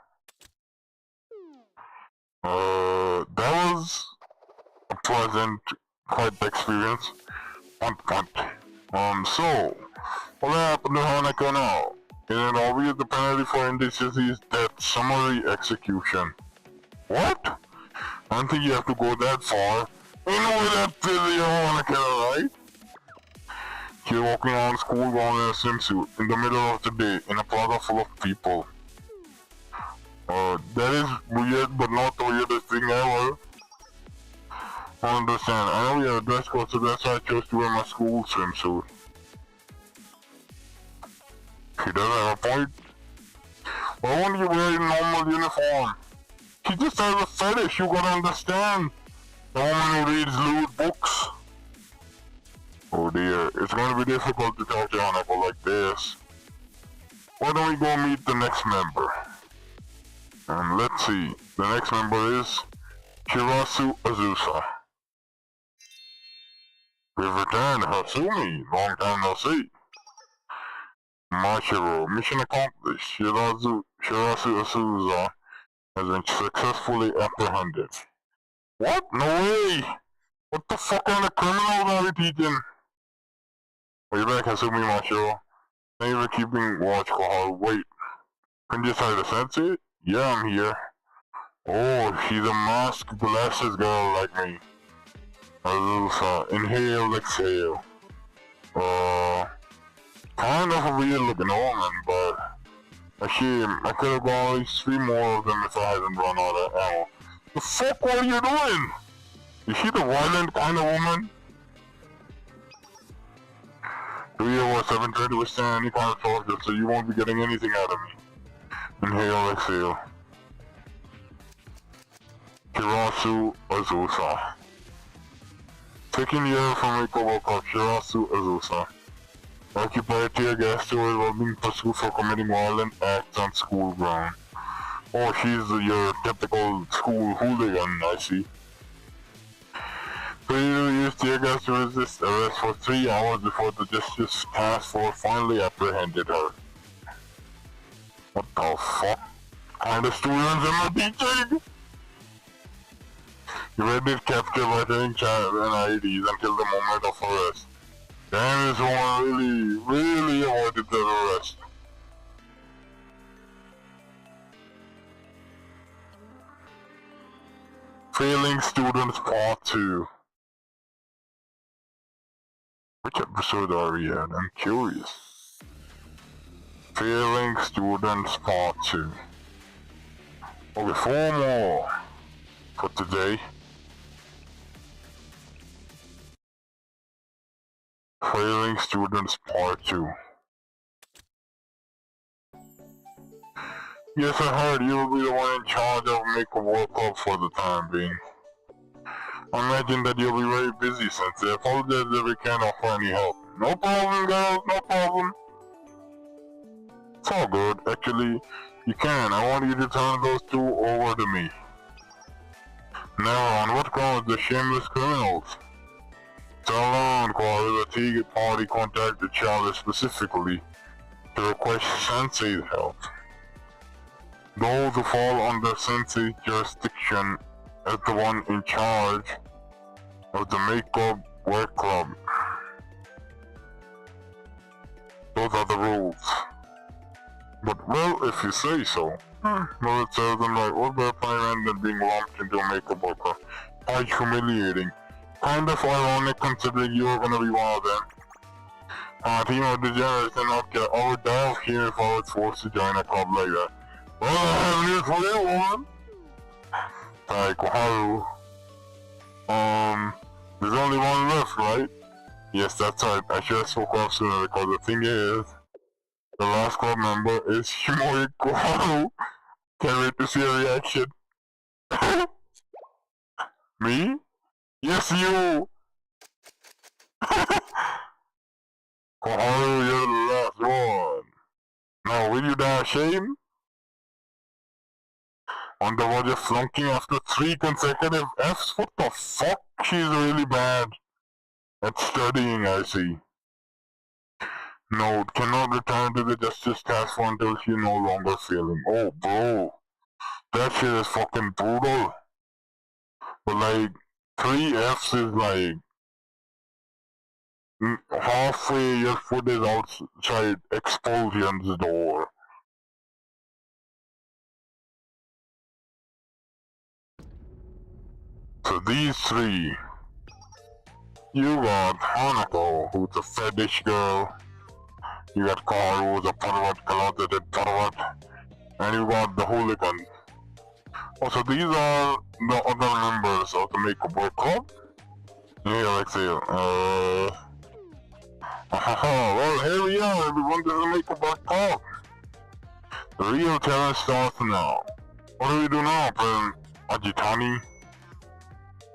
That was a pleasant, quite experience. So, what happened to Hanako now? Is it obvious the penalty for indecency is death, summary execution? What? I don't think you have to go that far. You know that silly Hanako, right? She's walking around school ground in a swimsuit in the middle of the day in a plaza full of people. That is weird, but not the weirdest thing ever. I understand. I know we have a dress code, so that's why I chose to wear my school swimsuit. She does have a point. Why won't you wear a normal uniform? She just has a fetish, you gotta understand. The woman who reads lewd books. Oh dear, it's gonna be difficult to talk to Hanako like this. Why don't we go meet the next member? And let's see, the next member is Shirasu Azusa. We've returned, Hasumi. Long time no see. Mashiro, mission accomplished. Shirazu Asuza has been successfully apprehended. What? No way! What the fuck kind of criminals are we teaching? Are you back, Hasumi Mashiro? Thank you for keeping watch, Koharu. Wait, can you decide to sensei? Yeah, I'm here. Oh, she's a masked glasses girl like me. Azusa, inhale, exhale. Kind of a weird looking woman, but a shame. I could have gone at least 3 more of them if I hadn't run out of ammo. The fuck, what are you doing? Is she the violent kind of woman? 3-7 to withstand any kind of torture, so you won't be getting anything out of me. Inhale, exhale. Kirasu Azusa. Taking year from a co-worker, Kirasu Azusa. Occupied tear gas stores while being pursued for committing violent acts on school ground. Oh, she's your typical school hooligan, I see. Failure to use tear gas to resist arrest for 3 hours before the Justice Task Force finally apprehended her. What the fuck kind of students am I teaching? You ready to capture by taking child and IDs until the moment of arrest. Damn, this one really avoided the arrest. Failing Students Part 2. Which episode are we at? I'm curious. Failing Students Part 2. Okay, 4 more for today. Failing Students Part 2. Yes, I heard you will be the one in charge of Make a World Cup for the time being. I imagine that you'll be very busy since I apologize if we can't offer any help. No problem, girls, no problem. It's all good, actually, you can. I want you to turn those 2 over to me. Now, on what grounds the shameless criminals? Tell on, Koharu, the Tea Party contacted Charlie specifically to request Sensei's help. Those who fall under Sensei's jurisdiction as the one in charge of the Makeup Work Club. Those are the rules. But well, if you say so. Well, it says them right. What about Pyran than being lumped into a makeup worker? Quite humiliating. Kind of ironic considering you're gonna be one of them. Team of degenerates and not get overdone here if I was forced to join a club like that. Well, I have news for you, woman. Like, Koharu. There's only one left, right? Yes, that's right. I should have spoken up sooner because the thing is, the last club member is Shimori Koharu. Can't wait to see a reaction. Me? Yes, you! Koharu, you're the last one. Now, will you die of shame? On the verge of flunking after 3 consecutive Fs? What the fuck? She's really bad at studying, I see. Note, cannot return to the Justice Task Force until she's no longer failing. Oh, bro. That shit is fucking brutal. But like, 3 Fs is like, halfway your foot is outside expulsion's door. So these 3, you got Hanako, who's a fetish girl, you got Kaoru, who's a pervert, closeted pervert, and you got the hooligan. Also, these are the other members of the Makeup Work Club. Yeah, exhale. Well, here we are, everyone, to the Makeup Work Club. The real challenge starts now. What do we do now, President Ajitani?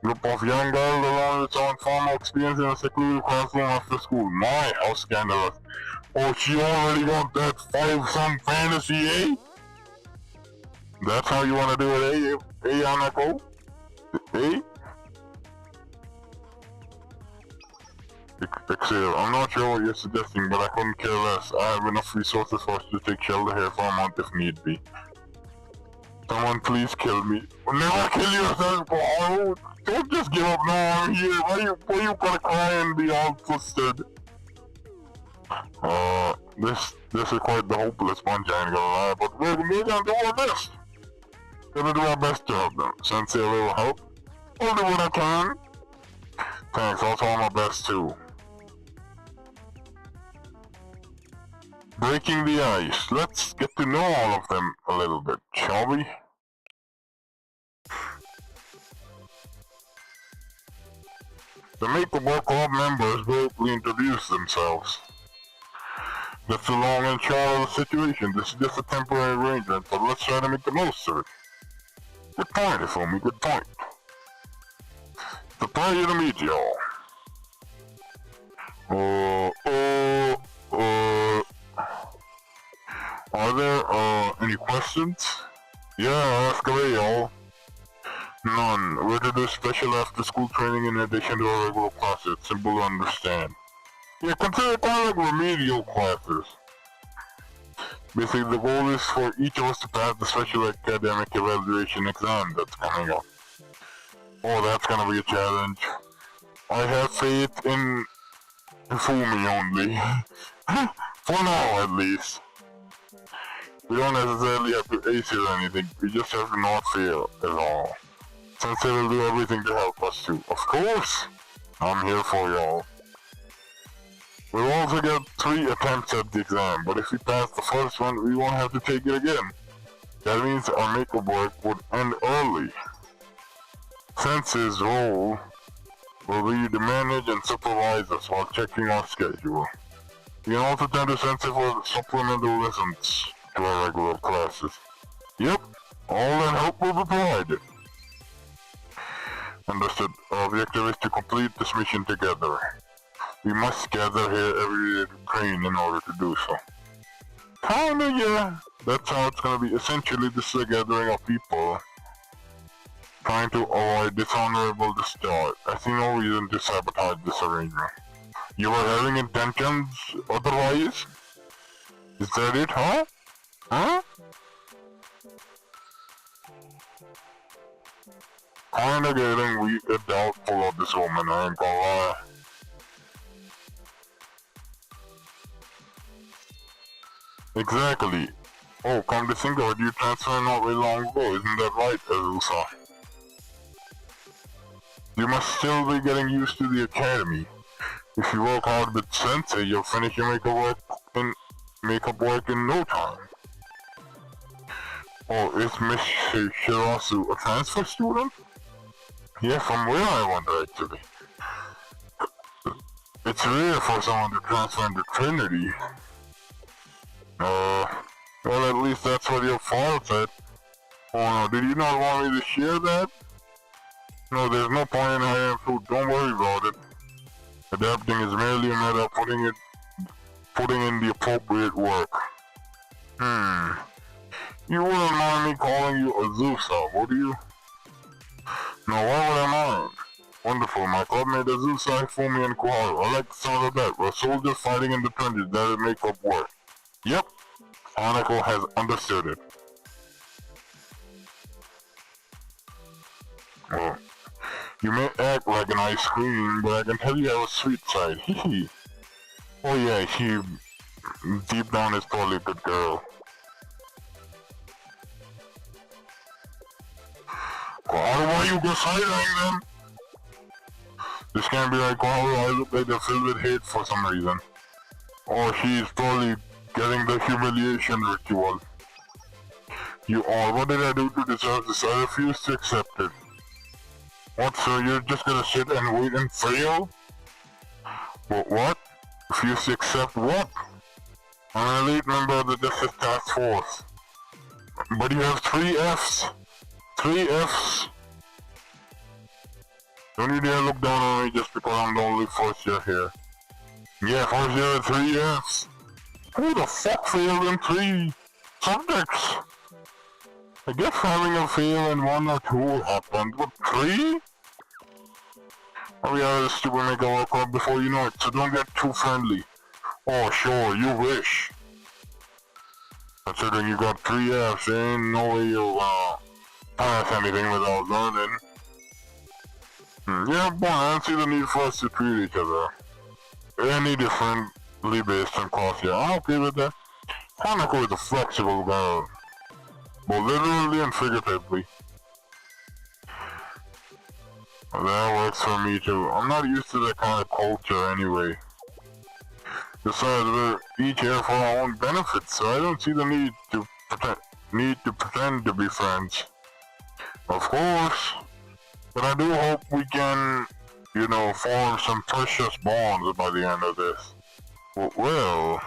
Group of young girls along with some formal experience in a secluded classroom after school. My, how scandalous. Oh, she already got that 5-some fantasy, eh? That's how you wanna do it, eh, Anako? Eh? Exhale. I'm not sure what you're suggesting, but I couldn't care less. I have enough resources for us to take shelter here for a month if need be. Someone please kill me. Never kill yourself, bro. Don't just give up now. I'm here. Why you gonna cry and be all twisted? This is quite the hopeless bunch, I ain't gonna lie, but we're gonna do our best. Gonna do our best to help them. Sensei, a little help. I'll do what I can. Thanks, I'll try my best too. Breaking the ice. Let's get to know all of them a little bit, shall we? The Make-A-Book Club members verbally introduce themselves. That's the long and short of the situation. This is just a temporary arrangement, but let's try to make the most of it. Good point, Ifumi, good point. It's a pleasure to meet y'all. Are there, any questions? Yeah, ask away, y'all. None. We're to do special after-school training in addition to our regular classes. Simple to understand. Yeah, consider it kind of like remedial classes. Basically, the goal is for each of us to pass the special academic evaluation exam that's coming up. Oh, that's gonna be a challenge. I have faith in Fumi only. For now, at least. We don't necessarily have to ace it or anything, we just have to not fail at all. Sensei will do everything to help us too. Of course! I'm here for y'all. We'll also get 3 attempts at the exam, but if we pass the first one, we won't have to take it again. That means our makeup work would end early. Sensei's role will be to manage and supervise us while checking our schedule. We can also turn to Sensei for supplemental lessons to our regular classes. Yep, all that help will be provided. Understood. Our objective is to complete this mission together. We must gather here every day to train in order to do so. Kinda, yeah. That's how it's gonna be. Essentially, this is a gathering of people trying to avoid dishonorable discharge. I see no reason to sabotage this arrangement. You were having intentions otherwise? Is that it, huh? Huh? Kinda getting doubtful of this woman, I ain't gonna lie. Exactly. Oh, come to think of it, you transferred not very long ago, isn't that right, Azusa? You must still be getting used to the academy. If you work hard with Sensei, you'll finish your makeup work in no time. Oh, is Miss Shirasu a transfer student? Yeah, from where I wonder actually. It's rare for someone to transfer into Trinity. Well, at least that's what your file said. Oh no, did you not want me to share that? No, there's no point in hiding food, don't worry about it. Adapting is merely a matter of putting in the appropriate work. You wouldn't mind me calling you Azusa, would you? No, why would I mind? Wonderful, my clubmate Azusa, Ifumi, and Koharu. I like the sound of that. We're soldiers fighting in the trenches, that'll make up work. Yep, Hanako has understood it. Oh. You may act like an ice cream, but I can tell you have a sweet side. Hee. Oh yeah, she deep down is probably a good girl. Koharu, why you go side-eyeing them? This can't be right, Koharu. I look like they're filled with hate for some reason. Oh, she's probably getting the humiliation ritual. You all, what did I do to deserve this? I refuse to accept it. What, so you're just gonna sit and wait and fail? What? Refuse to accept what? I'm an elite member of the Justice Task Force. But you have 3 Fs. 3 Fs. Don't you dare look down on me just because I'm the only first year here. Yeah, first year at 3 Fs. Who the fuck failed in 3 subjects? I guess having a fail in 1 or 2 happened, but 3? I'll be out of the stupid makeover club before you know it, so don't get too friendly. Oh, sure, you wish. Considering you got 3 Fs, there ain't no way you'll, pass anything without learning. Yeah, boy, I don't see the need for us to treat each other any differently based on class. Yeah, I'm okay with that. Hanako is a flexible girl, both literally and figuratively. That works for me too. I'm not used to that kind of culture anyway. Besides, we're each here for our own benefits, so I don't see the need to pretend to be friends. Of course, but I do hope we can, you know, form some precious bonds by the end of this. Well,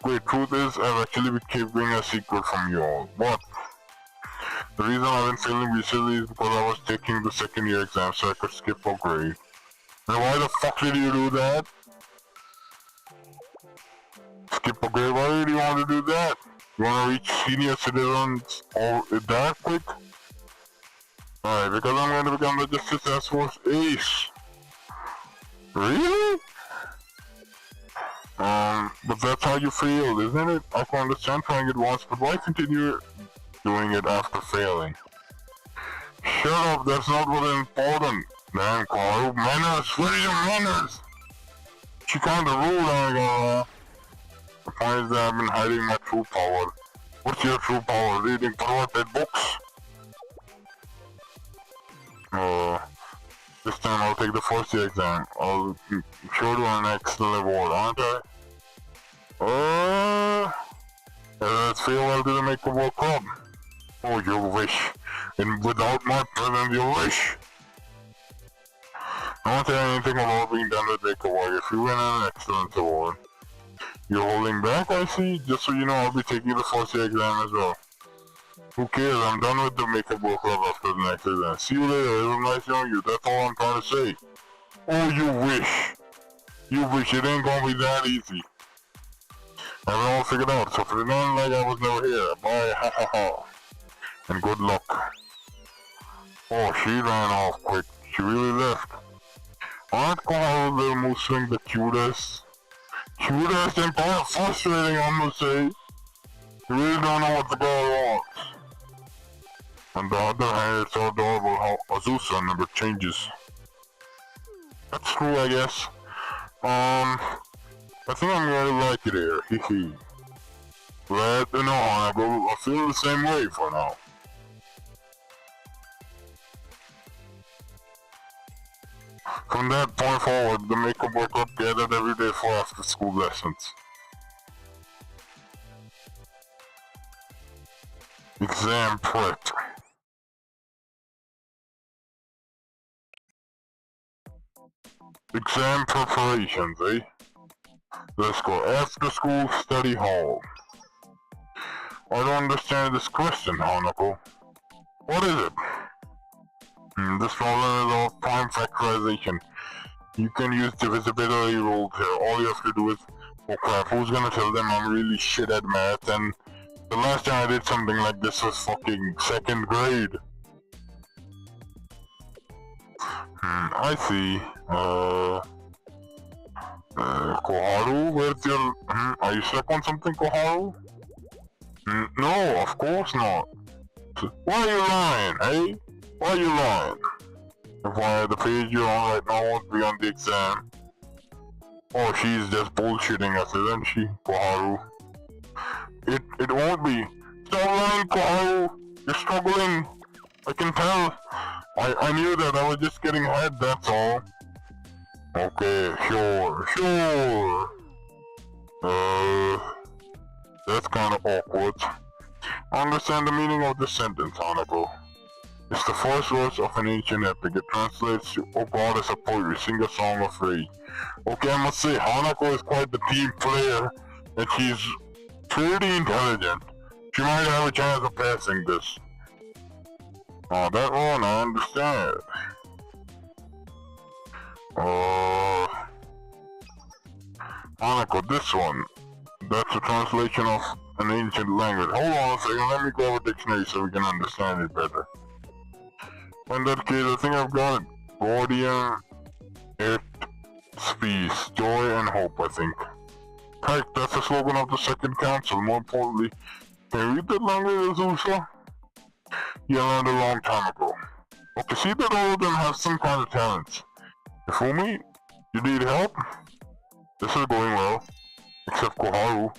great truth is, I've actually been keeping a secret from you all. What? The reason I've been feeling recently is because I was taking the second year exam so I could skip a grade. Now why the fuck did you do that? Skip a grade? Why do you want to do that? You want to reach senior citizens all that quick? Alright, because I'm going to become the Justice Task Force Ace. Really? But that's how you feel, isn't it? I can understand trying it once, but why continue doing it after failing? Shut up, that's not what's important. Damn, Carl. Manners, what are your manners? She kinda rude, I got The point is that I've been hiding my true power. What's your true power? Reading perverted books? This time I'll take the first year exam. I'll sure to an excellent award, aren't I? Let's farewell to the Make-A-Work Club. Oh, you wish. And without my presence, you wish. I won't say anything about being done with Make-A-Work if you win an excellence award. You're holding back, I see? Just so you know, I'll be taking the first year exam as well. Who cares? I'm done with the Make-A-Work Club after the next exam. See you later. It was nice knowing you. That's all I'm trying to say. Oh, you wish. You wish. It ain't gonna be that easy. I have it all figured out, so pretend like I was never here. Bye, ha ha ha. And good luck. Oh, she ran off quick. She really left. Aren't Koharu's little moose swing the cutest? Cutest and kind of frustrating, I'm gonna say. You really don't know what the girl wants. On the other hand, it's so adorable how Azusa never changes. That's true, I guess. I think I'm gonna like it here, hee. Let me know, I feel the same way for now. From that point forward, the Make-A-Work Club gathered every day for after-school lessons. Exam prep. Exam preparations, eh? Let's go. After school study hall. I don't understand this question, Hanako. What is it? This problem is of prime factorization. You can use divisibility rules here. All you have to do is, oh crap, who's gonna tell them I'm really shit at math? And the last time I did something like this was fucking 2nd grade. I see. Koharu, where's your... are you stuck on something, Koharu? No, of course not. Why are you lying, eh? Why are you lying? If the page you're on right now won't be on the exam. Oh, she's just bullshitting us, isn't she, Koharu? It won't be. Stop lying, Koharu! You're struggling! I can tell! I knew that, I was just getting ahead, that's all. Okay, sure. That's kinda awkward. I understand the meaning of this sentence, Hanako. It's the first verse of an ancient epic. It translates to, oh goddess of poetry, sing a song of rage. Okay, I must say, Hanako is quite the team player, and she's pretty intelligent. She might have a chance of passing this. Oh, that one, I understand. Hanako, this one. That's a translation of an ancient language. Hold on a second, let me go over the dictionary so we can understand it better. In that case, I think I've got it. Guardian It's peace, joy, and hope, I think. Heck, that's the slogan of the second council, more importantly. Can you read that language, Azusa? You learned a long time ago. Okay, see that all of them have some kind of talents. You fool me? You need help? This is going well. Except Koharu.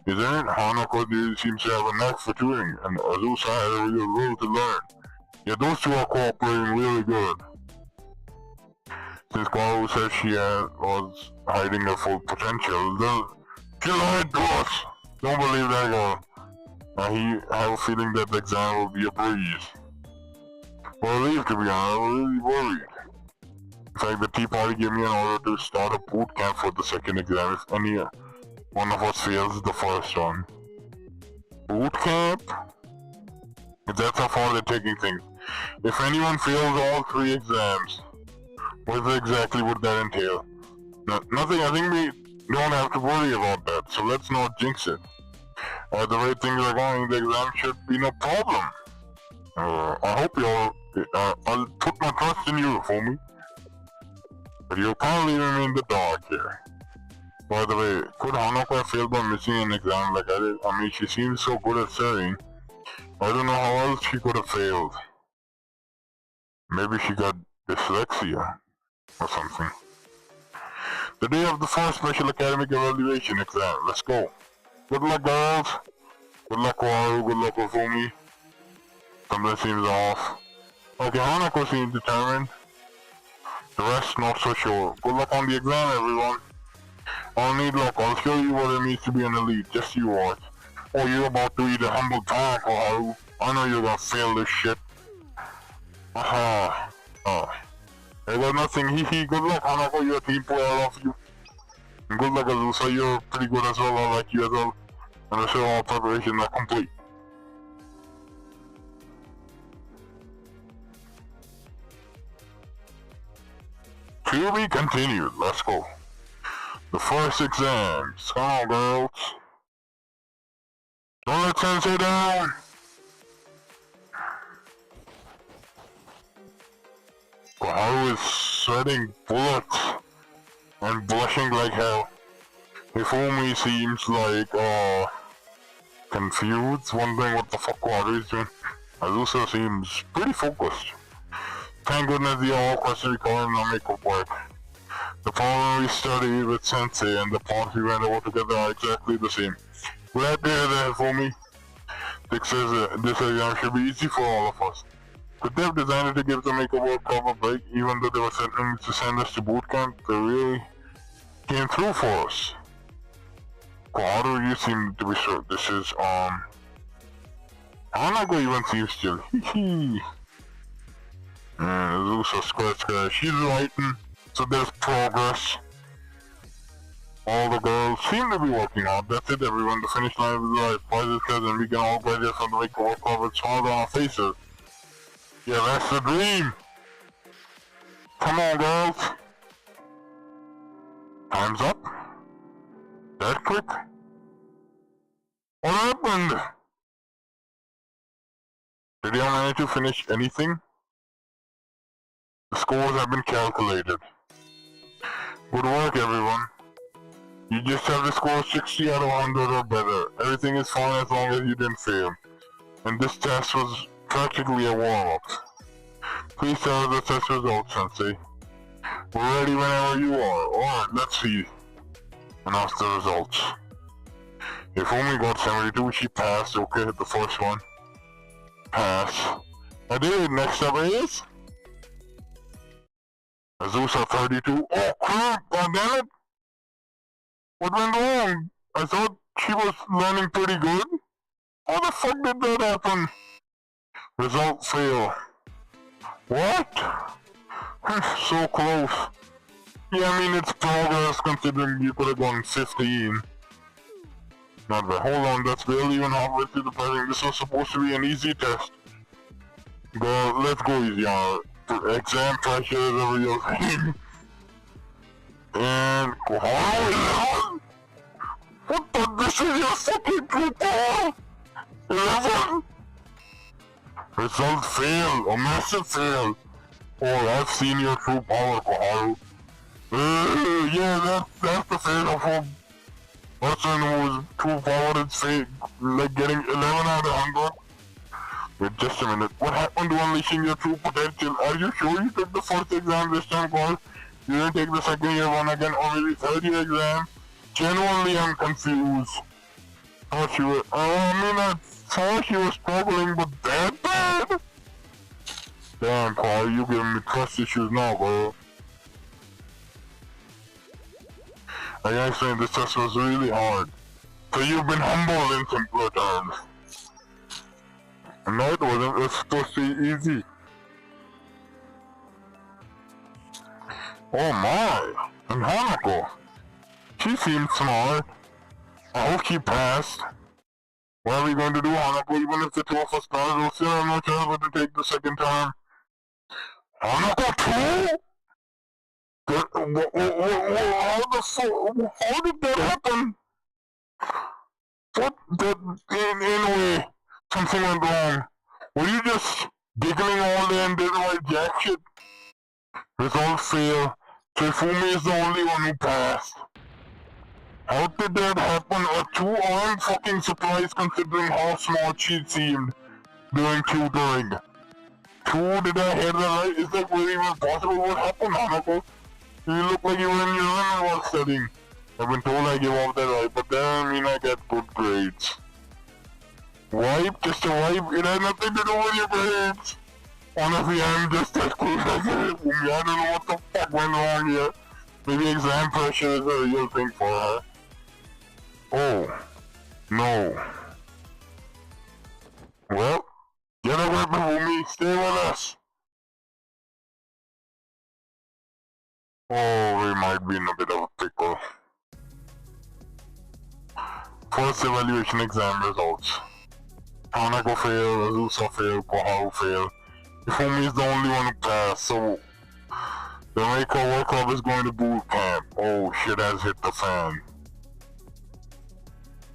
Isn't it? Hanako seems to have a knack for tutoring, and Azusa had a real will to learn. Yeah, those two are cooperating really good. Since Koharu said she was hiding her full potential, she lied to us. Don't believe that girl. I have a feeling that the exam will be a breeze. Well, relieved to be honest, I was really worried. In fact, the tea party gave me an order to start a boot camp for the second exam if any one of us fails the first one. Boot camp? If that's how far they're taking things. If anyone fails all 3 exams, what exactly would that entail? Nothing, I think we don't have to worry about that, so let's not jinx it. At the way things are going, the exam should be no problem. I hope I'll put my trust in you, homie. But you'll probably remain in the dark here. By the way, could Hanako have failed by missing an exam like I did? I mean, she seems so good at studying. I don't know how else she could have failed. Maybe she got dyslexia or something. The day of the first special academic evaluation exam. Let's go. Good luck, girls. Good luck, Koharu. Good luck, Ufumi. Something seems off. Okay, Hanako seems determined. The rest, not so sure. Good luck on the exam, everyone. I'll need luck. I'll show you what it means to be an elite. Just you watch. Oh, you're about to eat a humble pie, Koharu. I know you're gonna fail this shit. Aha. Oh. I got nothing. Hee hee. Good luck, Hanako. You're a team player. I love you. And good luck, Azusa. You're pretty good as well. I like you as well. And I'm sure all preparations are complete. To be continued. Let's go. The first exams. Come on, girls. Don't let Sensei down. Koharu is sweating bullets and blushing like hell. Ifumi seems like, confused, wondering what the fuck Koharu is doing. Azusa seems pretty focused. Thank goodness the all question recording on makeup work. The problem we studied with Sensei and the parts we went over together are exactly the same. Glad to hear that, Ifumi. Dick says this exam should be easy for all of us. Could they have designed it to give the makeup work a break, even though they were sending to send us to boot camp? They really came through for us. Koharu, you seem to be sure this is, Hanako even seems chill. Hee. Azusa scratch. She's writing, so there's progress. All the girls seem to be working out. That's it, everyone. The finish line is right. Prizes, and we can all graduate from the makeup work club with smiles on our faces. Yeah, that's the dream. Come on, girls. Time's up. That quick? What happened? Did you manage to finish anything? The scores have been calculated. Good work, everyone. You just have to score 60 out of 100 or better. Everything is fine as long as you didn't fail. And this test was practically a warm-up. Please tell us the test results, Sensei. We're ready whenever you are. Alright, let's see. Announce the results. If only got 72, she passed. Okay, the first one. Pass. I did. Next up is Azusa 32. Oh crap! God damn it! What went wrong? I thought she was learning pretty good. How the fuck did that happen? Result fail. What? So close. Yeah, I mean it's progress considering you could have gone 15. Not bad. Hold on, that's barely even halfway through the pattern. This was supposed to be an easy test. Girl, let's go easy on it. Exam pressure is a real thing. And Koharu, what the? This is your fucking group, 11? Result fail, a massive fail. Oh, I've seen your true power, Koharu. Yeah, that's the fate of a person who was too forward and say, like getting 11 out of 100. Wait, just a minute. What happened to unleashing your true potential? Are you sure you took the first exam this time, Cole? You didn't take the second year one again, or maybe third year exam? Genuinely, I'm confused. I thought she was struggling, but that bad? Damn, Paul, you giving me trust issues now, bro. I gotta say, this test was really hard. So you've been humble in simpler terms. No, it wasn't. It was supposed to be easy. Oh my! And Hanako. She seemed smart. I hope she passed. What are we going to do, Hanako? Even if the two of us pass, we'll still have no chance but to take the second time. Hanako too? How did that happen? Anyway, something went wrong. Were you just giggling all day and didn't like jack shit? Results fail. So Fumi is the only one who passed. How did that happen? A true I'm fucking surprised considering how smart she seemed during tutoring. True, did I hear that right? Is that really even possible? What happened, Hanako? You look like you were in your room while studying. I've been told I give off that right, but that doesn't mean I get good grades. Wipe? Just a wipe? It has nothing to do with your grades. Honestly, I'm just as cool as Fumi. I don't know what the fuck went wrong here. Maybe exam pressure is a real thing for her. Oh. No. Well, get a weapon, Fumi. Stay with us. Oh, we might be in a bit of a pickle. First evaluation exam results. Hanako failed, Azusa failed, Koharu failed. Ifumi is the only one who passed, so the Reiko Work Club is going to boot camp. Oh, shit has hit the fan.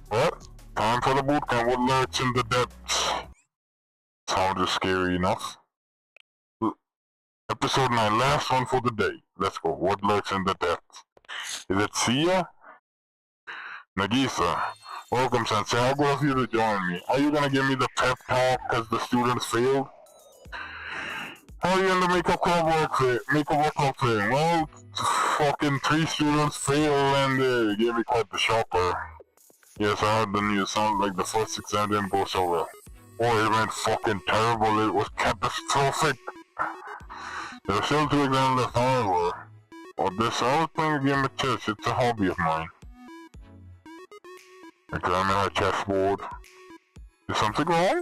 What? Time for the boot camp. What lurks in the depths? Sounds scary enough. Episode 9, last one for the day. Let's go. What lurks in the depths? Is it Sia? Nagisa. Welcome, Sensei. How good of you to join me. Are you gonna give me the pep talk because the students failed? How are you in the makeup club work thing? Well, fucking 3 students failed and they gave me quite the shocker. Yes, I heard the news. Sounds like the first exam didn't go so well. Oh, it went fucking terrible. It was catastrophic. There are still 2 exams left, however. Oh, this, I was playing a game of chess. It's a hobby of mine. Examine our chessboard. Is something wrong?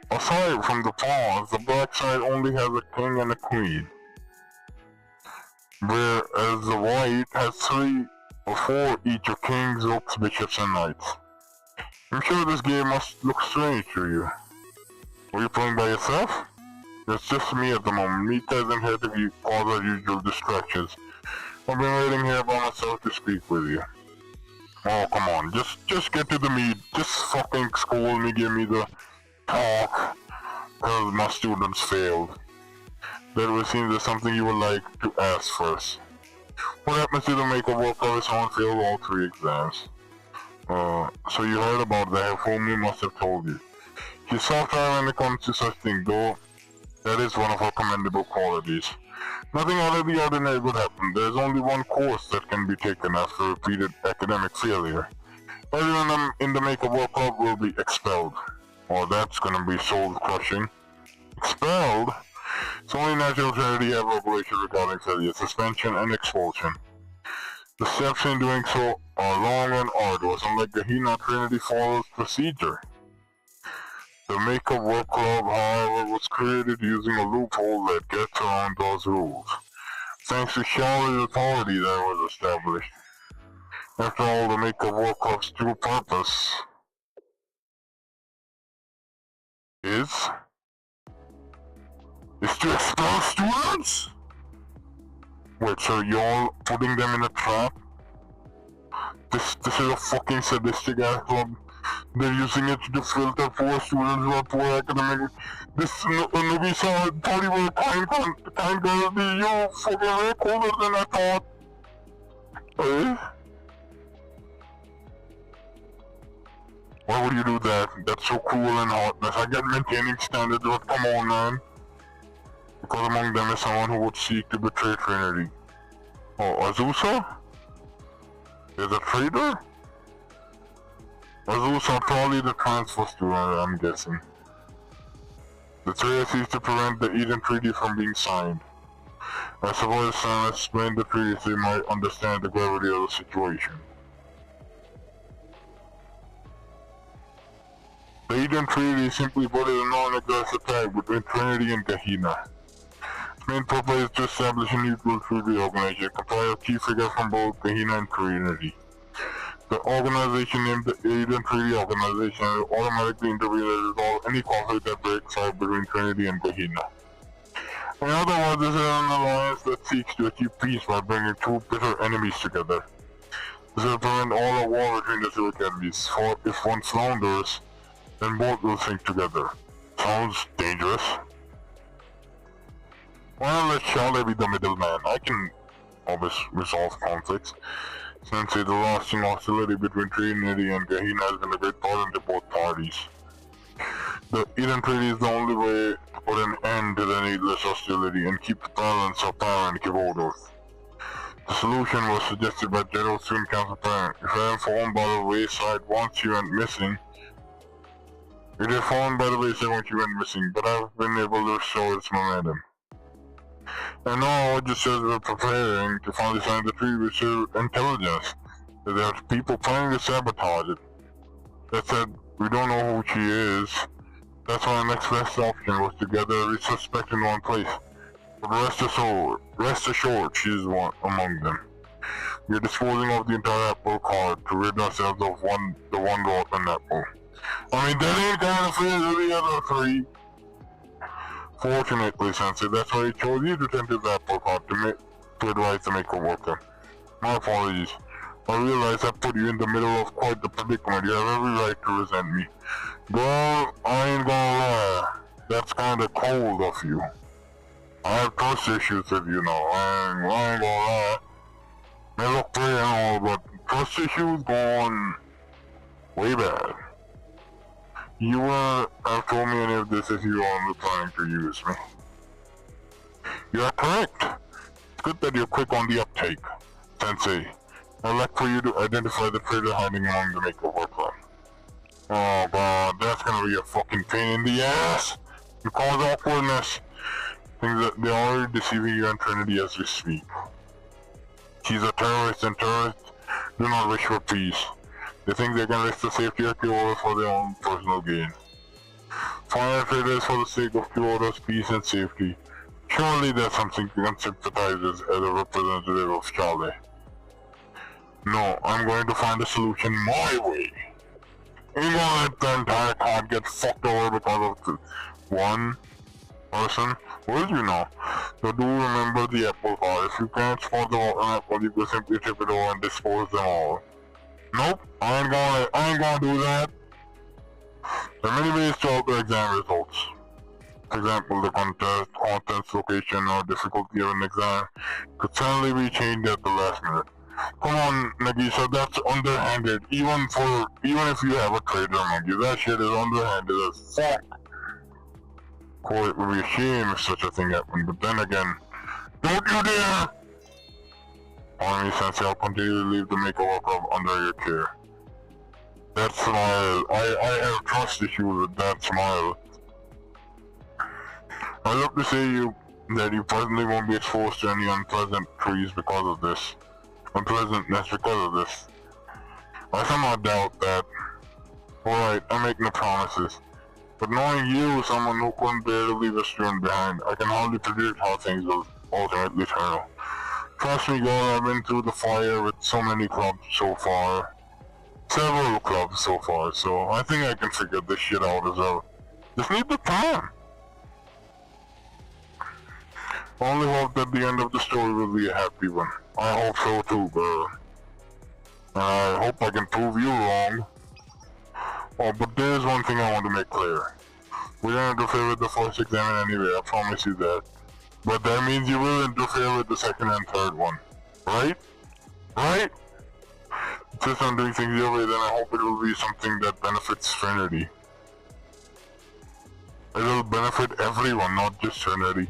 Aside from the pawns, the black side only has a king and a queen. Whereas the white has 3 or 4 each of kings, rooks, bishops, and knights. I'm sure this game must look strange to you. Are you playing by yourself? It's just me at the moment. Mika isn't here to cause our usual distractions. I've been waiting here by myself to speak with you. Oh, come on. Just get to the meat. Just fucking scold me, give me the talk. Because my students failed. That would seem there's something you would like to ask first. What happens to the makeup work if someone failed all 3 exams? So you heard about that. Fumi must have told you. She's soft-eyed when it comes to such things, though. That is one of her commendable qualities. Nothing out of the ordinary would happen. There's only one course that can be taken after repeated academic failure. Everyone in the makeup work club will be expelled. Oh, that's gonna be soul-crushing. Expelled? It's only natural to already have regulation regarding failure, suspension, and expulsion. The steps in doing so are long and arduous, unlike the Hina Trinity follows procedure. The makeup work club, however, was created using a loophole that gets around those rules. Thanks to Charlotte's authority that was established. After all, the makeup work club's true purpose is to expel students? Wait, so you're putting them in a trap? This is a fucking sadistic ass club. They're using it to filter poor students who are poor academic. This Nobisa thought you were kind girl. You fucking way cooler than I thought. Eh? Why would you do that? That's so cruel and heartless. I get maintaining standards, but come on, man. Because among them is someone who would seek to betray Trinity. Oh, Azusa? Is a traitor? Azusa probably the transfer student, I'm guessing. The traitor seeks to prevent the Eden Treaty from being signed. I suppose Sam explained the treaty so you might understand the gravity of the situation. The Eden Treaty simply put is a non-aggressive attack between Trinity and Gehenna. Its main purpose is to establish a neutral treaty organization comprised of key figures from both Gehenna and Trinity. The organization named the Eden Treaty Organization will automatically intervene and resolve any conflict that breaks out between Trinity and Gehenna. In other words, this is an alliance that seeks to achieve peace by bringing two bitter enemies together. This will prevent all the war between the two academies, for if one flounders, then both will sink together. Sounds dangerous. Well, let Charlie be the middleman. I can always resolve conflicts. Since the lasting hostility between Trinity and Gehenna has been a great burden to both parties. The Eden Treaty is the only way to put an end to the needless hostility and keep the balance of power in Kivodos. The solution was suggested by General Student Council Parent. If I am fallen by the wayside once you went missing, it is fallen by the wayside once you went missing, but I've been able to restore its momentum. And now it just says we're preparing to finally sign the treaty with your intelligence. That there's people planning to sabotage it. That said, we don't know who she is. That's why our next best option was to gather every suspect in one place. But rest assured, she is one among them. We are disposing of the entire apple card to rid ourselves of the one rotten apple. I mean, that ain't kind of fair to the other three. Fortunately, Sensei, that's why he chose you to tend to the apple cart to advise the maker worker. My apologies. I realize I put you in the middle of quite the predicament. You have every right to resent me. Girl, I ain't gonna lie. That's kinda cold of you. I have trust issues with you now. I ain't gonna lie. They look pretty and all, but trust issues gone way bad. You wouldn't have told me any of this if you were only planning to use me. You are correct. It's good that you're quick on the uptake, Sensei. I'd like for you to identify the traitor hiding among the makeover club. Oh god, that's gonna be a fucking pain in the ass! You cause awkwardness. Things that they're already deceiving you and Trinity as we speak. She's a terrorist, and terrorists do not wish for peace. They think they can risk the safety of Kyoto for their own personal gain. Foreign traders for the sake of Kyoto's peace and safety. Surely there's something you can sympathize with as a representative of Charlie. No, I'm going to find a solution my way. Ain't gonna let the entire card get fucked over because of one person. Will you now? So do remember the apple card. If you can't spot the rotten apple, you can simply tip it over and dispose them all. Nope, I ain't gonna do that. There are many ways to alter exam results. For example, the contents, location, or difficulty of an exam could suddenly be changed at the last minute. Come on, Nagisa, that's underhanded. Even if you have a traitor among you, that shit is underhanded as fuck. Cool, it would be a shame if such a thing happened, but then again, don't you dare! On me, Sensei, I'll continue to leave the makeover club under your care. That smile, I have trust issues with that smile. I'd love to say that you personally won't be exposed to any unpleasantness because of this. I somehow doubt that. Alright, I make no promises. But knowing you, someone who couldn't bear to leave a student behind, I can hardly predict how things will ultimately turn out. Trust me, girl, I've been through the fire with so many clubs so far. Several clubs so far, so I think I can figure this shit out as well. Just need the time. I only hope that the end of the story will be a happy one. I hope so too, girl. And I hope I can prove you wrong. Oh, but there's one thing I want to make clear. We don't interfere with the first exam anyway, I promise you that. But that means you will interfere with the second and third one. Right? Right? Since I'm doing things your way, then I hope it will be something that benefits Trinity. It will benefit everyone, not just Trinity.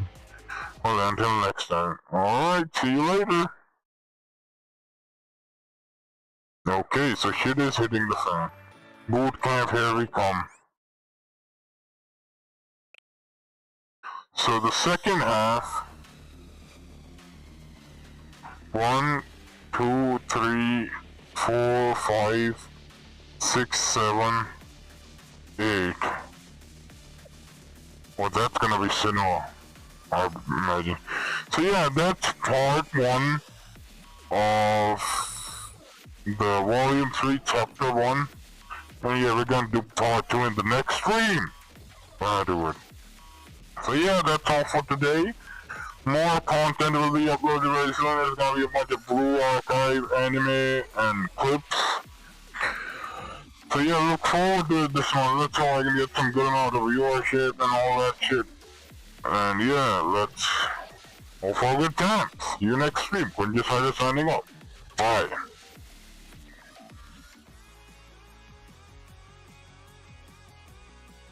Well, until next time. Alright, see you later. Okay, so shit is hitting the fan. Boot camp, here we come. So the second half, 1, 2, 3, 4, 5, 6, 7, 8. Well, that's gonna be cinema, I imagine. So yeah, that's part 1 of the volume 3 chapter 1. And yeah, we're gonna do part 2 in the next stream. I'll do it. So yeah, that's all for today. More content will be uploaded very soon. There's gonna be a bunch of Blue Archive anime and clips. So yeah, look forward to this one. That's how I can get some good amount of viewership and all that shit. And yeah, let's hope for a good time. See you next stream. Quinn Decider signing off. Bye.